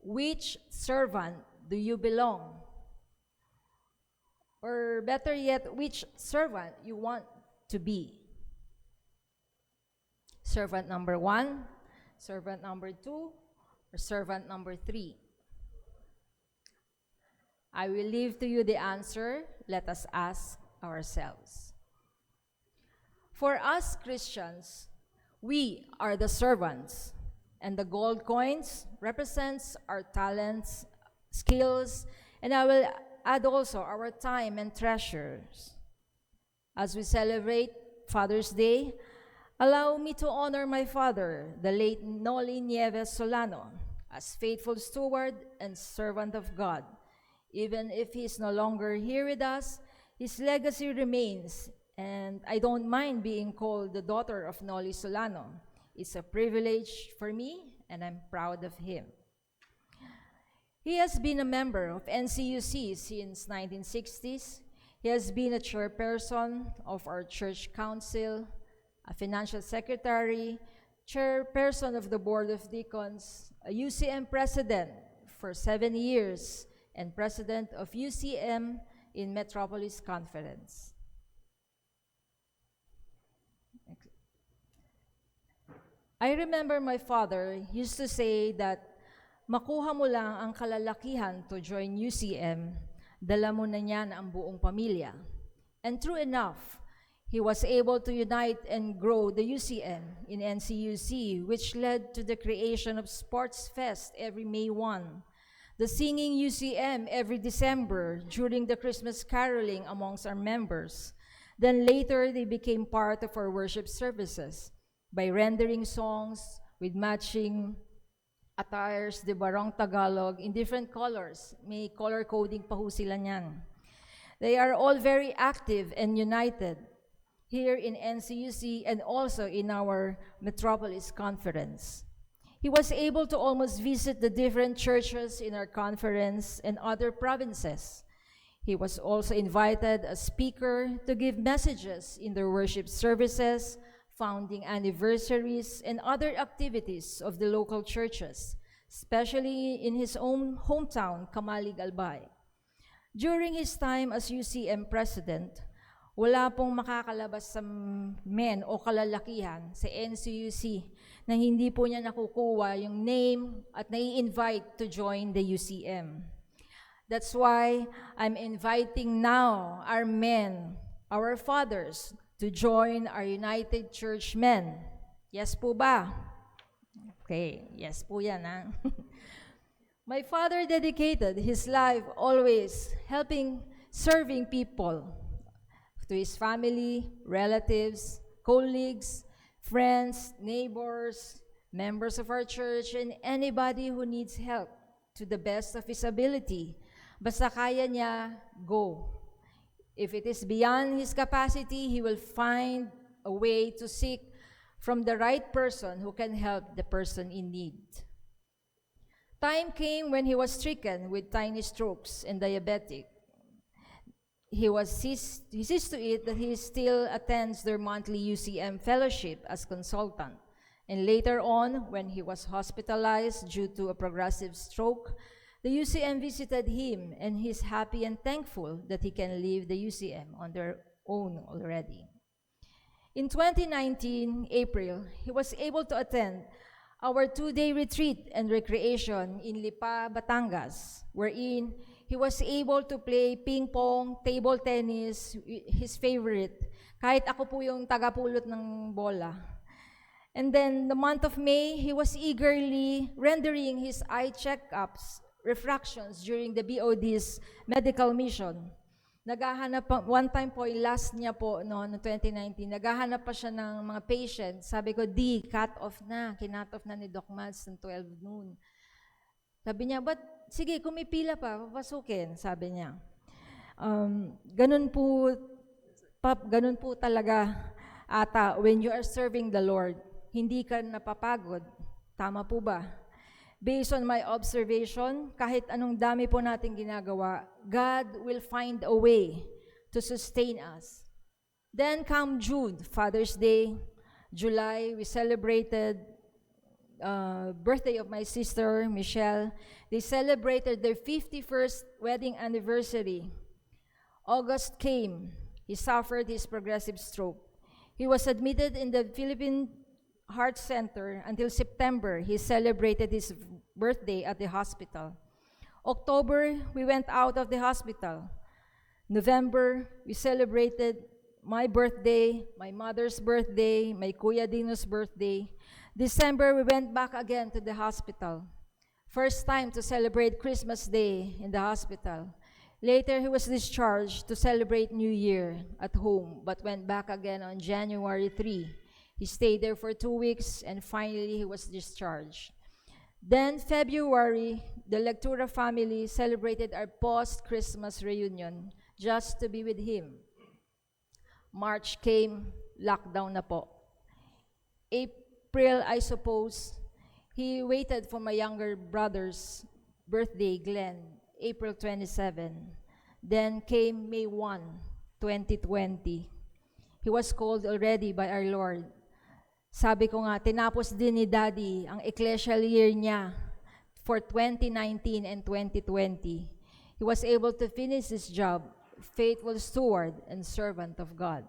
Which servant do you belong? Or better yet, which servant you want to be? Servant number 1, servant number 2, or servant number 3? I will leave to you the answer. Let us ask ourselves. For us Christians, we are the servants, and the gold coins represents our talents, skills, and I will add also our time and treasures. As we celebrate Father's Day, allow me to honor my father, the late Noli Nieves Solano, as faithful steward and servant of God. Even if he is no longer here with us, his legacy remains, and I don't mind being called the daughter of Noli Solano. It's a privilege for me, and I'm proud of him. He has been a member of NCUC since 1960s. He has been a chairperson of our church council, a financial secretary, chairperson of the Board of Deacons, a UCM president for 7 years, and president of UCM in Metropolis Conference. I remember my father used to say that makuha mo lang ang kalalakihan to join UCM, dala mo na niyan ang buong pamilya. And true enough, he was able to unite and grow the UCM in NCUC, which led to the creation of Sports Fest every May 1, the singing UCM every December during the Christmas caroling amongst our members. Then later, they became part of our worship services by rendering songs with matching attires, the Barong Tagalog, in different colors. May color coding pa ho sila niyan. They are all very active and united here in NCUC and also in our Metropolis Conference. He was able to almost visit the different churches in our conference and other provinces. He was also invited as speaker to give messages in the worship services, founding anniversaries, and other activities of the local churches, especially in his own hometown, Kamalig Albay. During his time as UCM president, wala pong makakalabas sa men o kalalakihan sa NCUC na hindi po niya nakukuha yung name at nai-invite to join the UCM. That's why I'm inviting now our men, our fathers, to join our United Church Men. Yes po ba? Okay, yes po yan, ha? My father dedicated his life always serving people, to his family, relatives, colleagues, friends, neighbors, members of our church, and anybody who needs help to the best of his ability. Basta kaya niya, go. If it is beyond his capacity, he will find a way to seek from the right person who can help the person in need. Time came when he was stricken with tiny strokes and diabetic. He sees to it that he still attends their monthly UCM fellowship as consultant. And later on, when he was hospitalized due to a progressive stroke, the UCM visited him, and he's happy and thankful that he can leave the UCM on their own already. In 2019, April, he was able to attend our 2-day retreat and recreation in Lipa, Batangas, wherein he was able to play ping pong, table tennis, his favorite, kahit ako po yung tagapulot ng bola. And then the month of May, he was eagerly rendering his eye checkups, refractions during the BOD's medical mission. Naghahanap pa, one time po, yung last niya po, no 2019, naghahanap pa siya ng mga patient. Sabi ko, cut off na, kinat off na ni Doc Mads ng 12 noon. Sabi niya, but sige, kung may pila pa, papasukin, sabi niya. Ganun po talaga ata when you are serving the Lord. Hindi ka napapagod. Tama po ba? Based on my observation, kahit anong dami po natin ginagawa, God will find a way to sustain us. Then come June, Father's Day. July, we celebrated birthday of my sister, Michelle. They celebrated their 51st wedding anniversary. August came. He suffered his progressive stroke. He was admitted in the Philippine Heart Center until September. He celebrated his birthday at the hospital. October, we went out of the hospital. November, we celebrated my birthday, my mother's birthday, my Kuya Dino's birthday. December, we went back again to the hospital. First time to celebrate Christmas Day in the hospital. Later, he was discharged to celebrate New Year at home, but went back again on January 3. He stayed there for 2 weeks, and finally, he was discharged. Then, February, the Lectura family celebrated our post-Christmas reunion just to be with him. March came, lockdown na po. April, I suppose, he waited for my younger brother's birthday, Glenn, April 27. Then came May 1, 2020. He was called already by our Lord. Sabi ko nga, tinapos din ni Daddy ang ecclesial year niya for 2019 and 2020. He was able to finish his job, faithful steward and servant of God.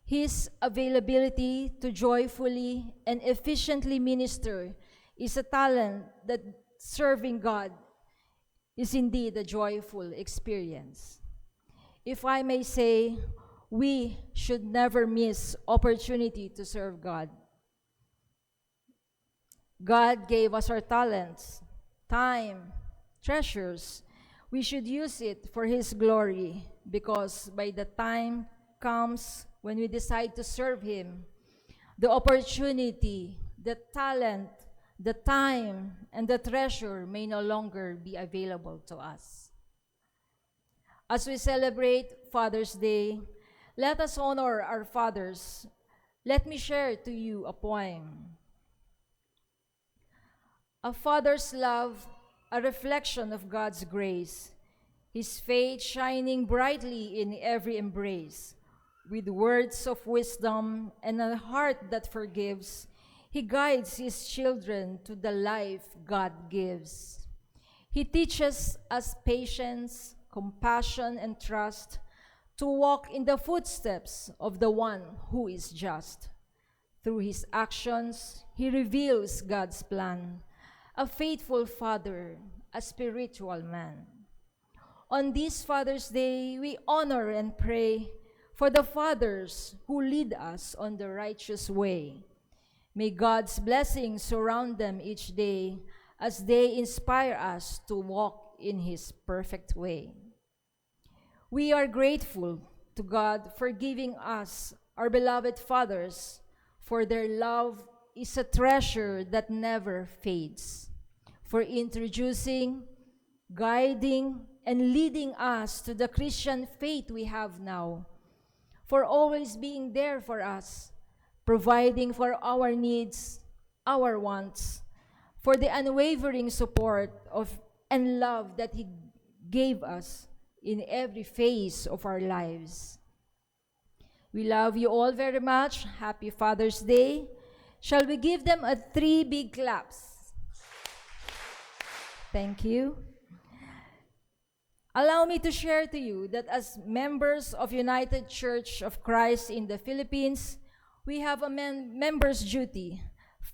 His availability to joyfully and efficiently minister is a talent that serving God is indeed a joyful experience. If I may say, we should never miss opportunity to serve God. God gave us our talents, time, treasures. We should use it for His glory, because by the time comes when we decide to serve Him, the opportunity, the talent, the time, and the treasure may no longer be available to us. As we celebrate Father's Day, let us honor our fathers. Let me share to you a poem. A father's love, a reflection of God's grace, His faith shining brightly in every embrace. With words of wisdom and a heart that forgives, He guides His children to the life God gives. He teaches us patience, compassion, and trust, to walk in the footsteps of the one who is just. Through His actions, He reveals God's plan, a faithful father, a spiritual man. On this Father's Day, we honor and pray for the fathers who lead us on the righteous way. May God's blessings surround them each day as they inspire us to walk in His perfect way. We are grateful to God for giving us, our beloved fathers, for their love is a treasure that never fades, for introducing, guiding, and leading us to the Christian faith we have now, for always being there for us, providing for our needs, our wants, for the unwavering support of and love that He gave us in every phase of our lives. We love you all very much. Happy Father's Day. Shall we give them 3 big claps? Thank you. Allow me to share to you that as members of United Church of Christ in the Philippines, we have a member's duty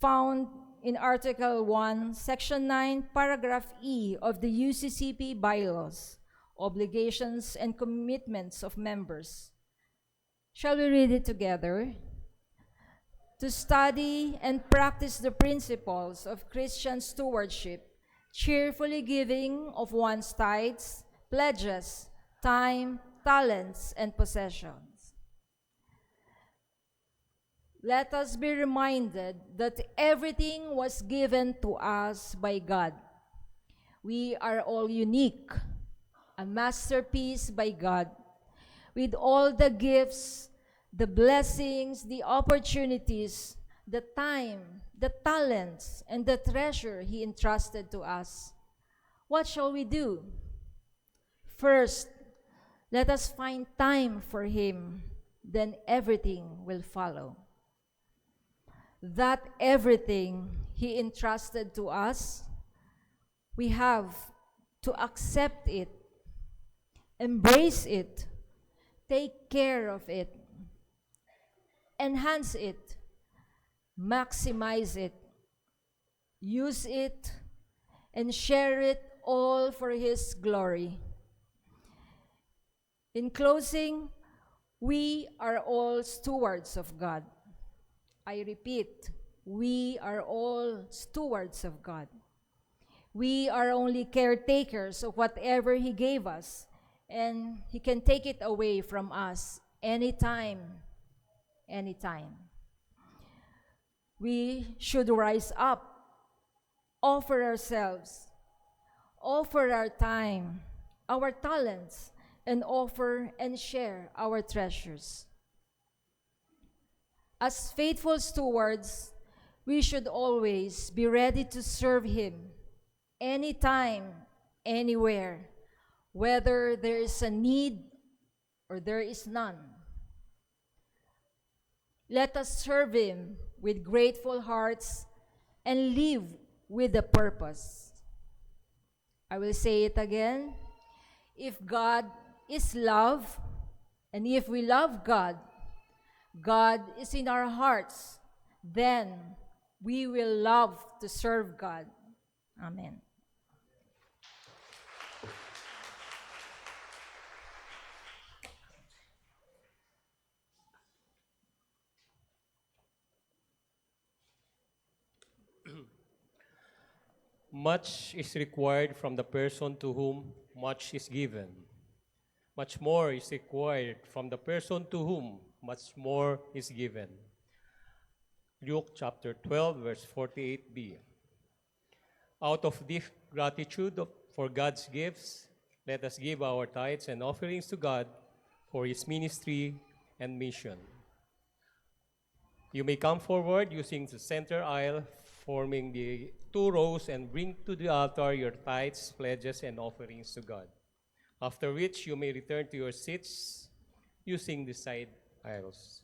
found in Article 1, Section 9, Paragraph E of the UCCP bylaws, obligations and commitments of members. Shall we read it together? To study and practice the principles of Christian stewardship, cheerfully giving of one's tithes, pledges, time, talents, and possessions. Let us be reminded that everything was given to us by God. We are all unique, a masterpiece by God, with all the gifts, the blessings, the opportunities, the time, the talents, and the treasure He entrusted to us. What shall we do? First, let us find time for Him, then everything will follow. That everything He entrusted to us, we have to accept it, embrace it, take care of it, enhance it, maximize it, use it, and share it all for His glory. In closing, we are all stewards of God. I repeat, we are all stewards of God. We are only caretakers of whatever He gave us, and He can take it away from us anytime, anytime. We should rise up, offer ourselves, offer our time, our talents, and offer and share our treasures. As faithful stewards, we should always be ready to serve Him anytime, anywhere, whether there is a need or there is none. Let us serve Him with grateful hearts and live with a purpose. I will say it again. If God is love, and if we love God, God is in our hearts, then we will love to serve God. Amen. Much is required from the person to whom much is given. Much more is required from the person to whom much more is given. Luke chapter 12, verse 48b. Out of deep gratitude for God's gifts, let us give our tithes and offerings to God for His ministry and mission. You may come forward using the center aisle, forming the two rows, and bring to the altar your tithes, pledges, and offerings to God. After which you may return to your seats using the side aisles.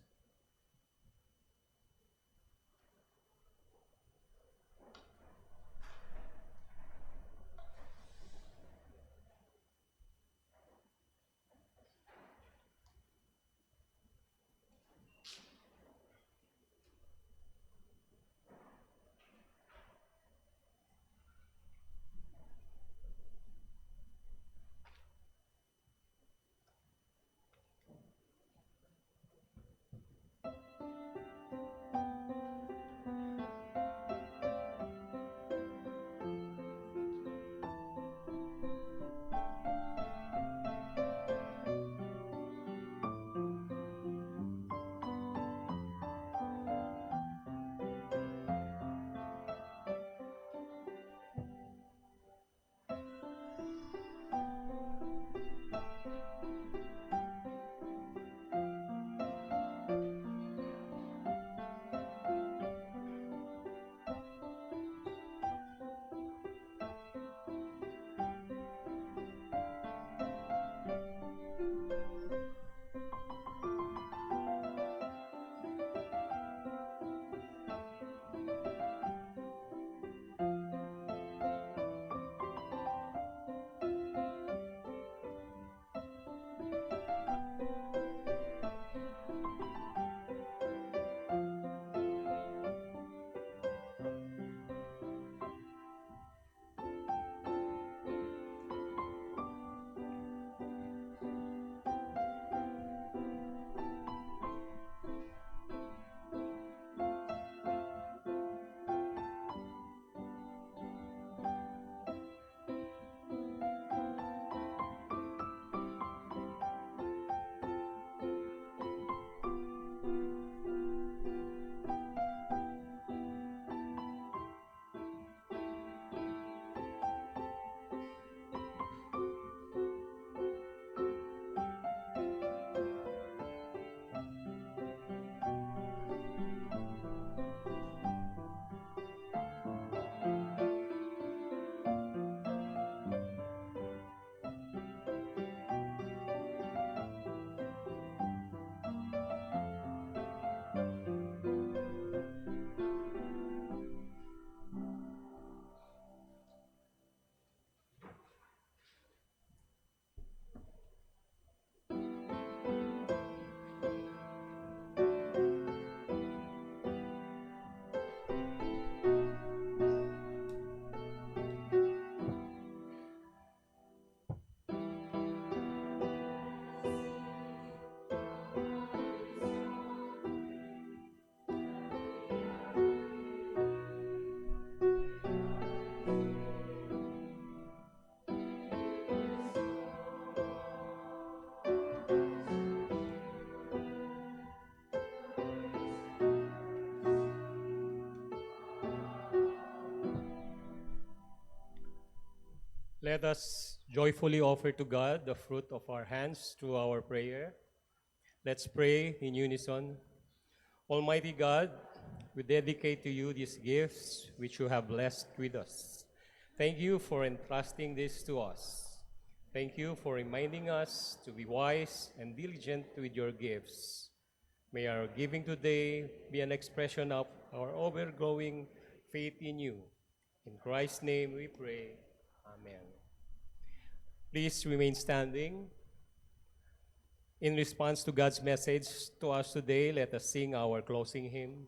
Let us joyfully offer to God the fruit of our hands through our prayer. Let's pray in unison. Almighty God, we dedicate to you these gifts which you have blessed with us. Thank you for entrusting this to us. Thank you for reminding us to be wise and diligent with your gifts. May our giving today be an expression of our overgrowing faith in you. In Christ's name we pray. Amen. Please remain standing. In response to God's message to us today, let us sing our closing hymn.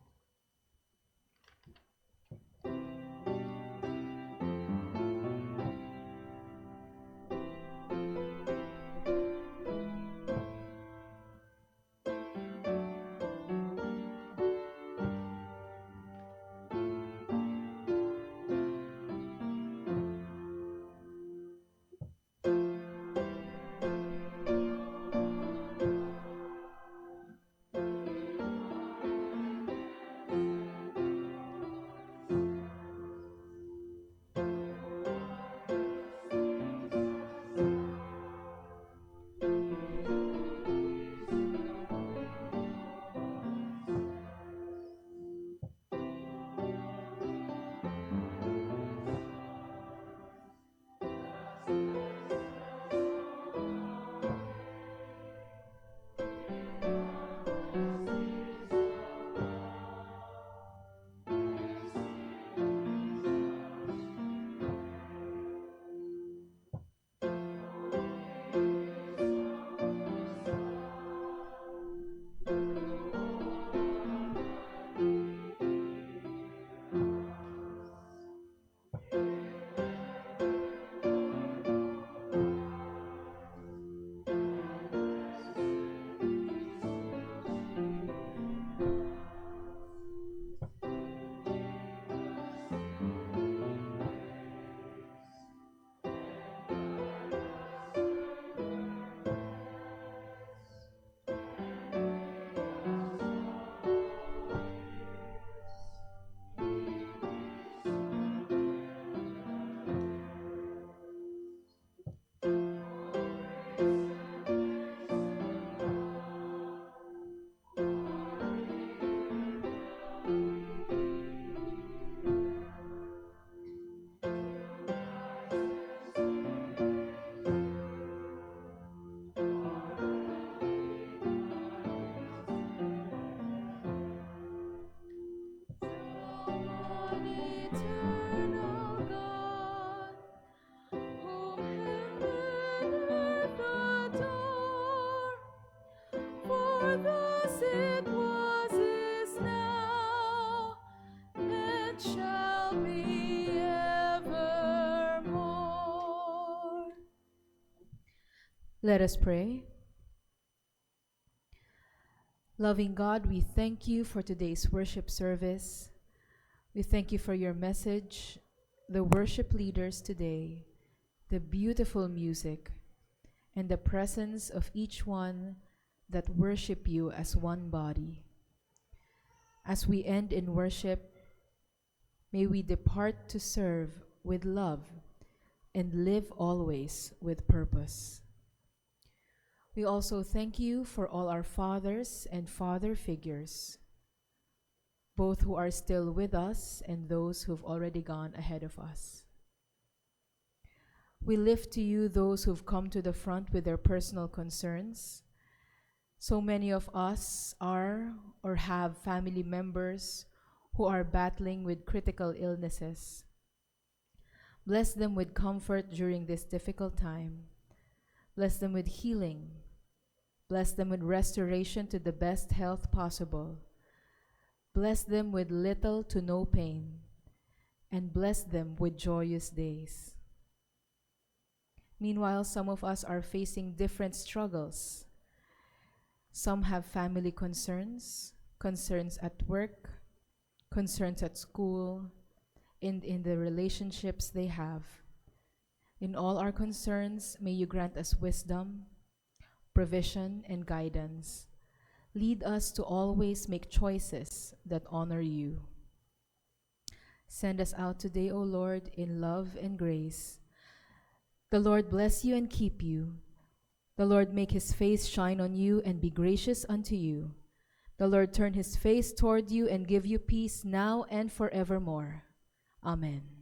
One eternal God, whom heaven and earth adore, for thus it was, is now, and shall be evermore. Let us pray. Loving God, we thank you for today's worship service. We thank you for your message, the worship leaders today, the beautiful music, and the presence of each one that worship you as one body. As we end in worship, may we depart to serve with love and live always with purpose. We also thank you for all our fathers and father figures, both who are still with us and those who've already gone ahead of us. We lift to you those who've come to the front with their personal concerns. So many of us are or have family members who are battling with critical illnesses. Bless them with comfort during this difficult time. Bless them with healing. Bless them with restoration to the best health possible. Bless them with little to no pain. And bless them with joyous days. Meanwhile, some of us are facing different struggles. Some have family concerns, concerns at work, concerns at school, and in the relationships they have. In all our concerns, may you grant us wisdom, provision, and guidance. Lead us to always make choices that honor you. Send us out today, O Lord, in love and grace, The Lord bless you and keep you. The Lord make his face shine on you and be gracious unto you. The Lord turn his face toward you and give you peace now and forevermore. Amen.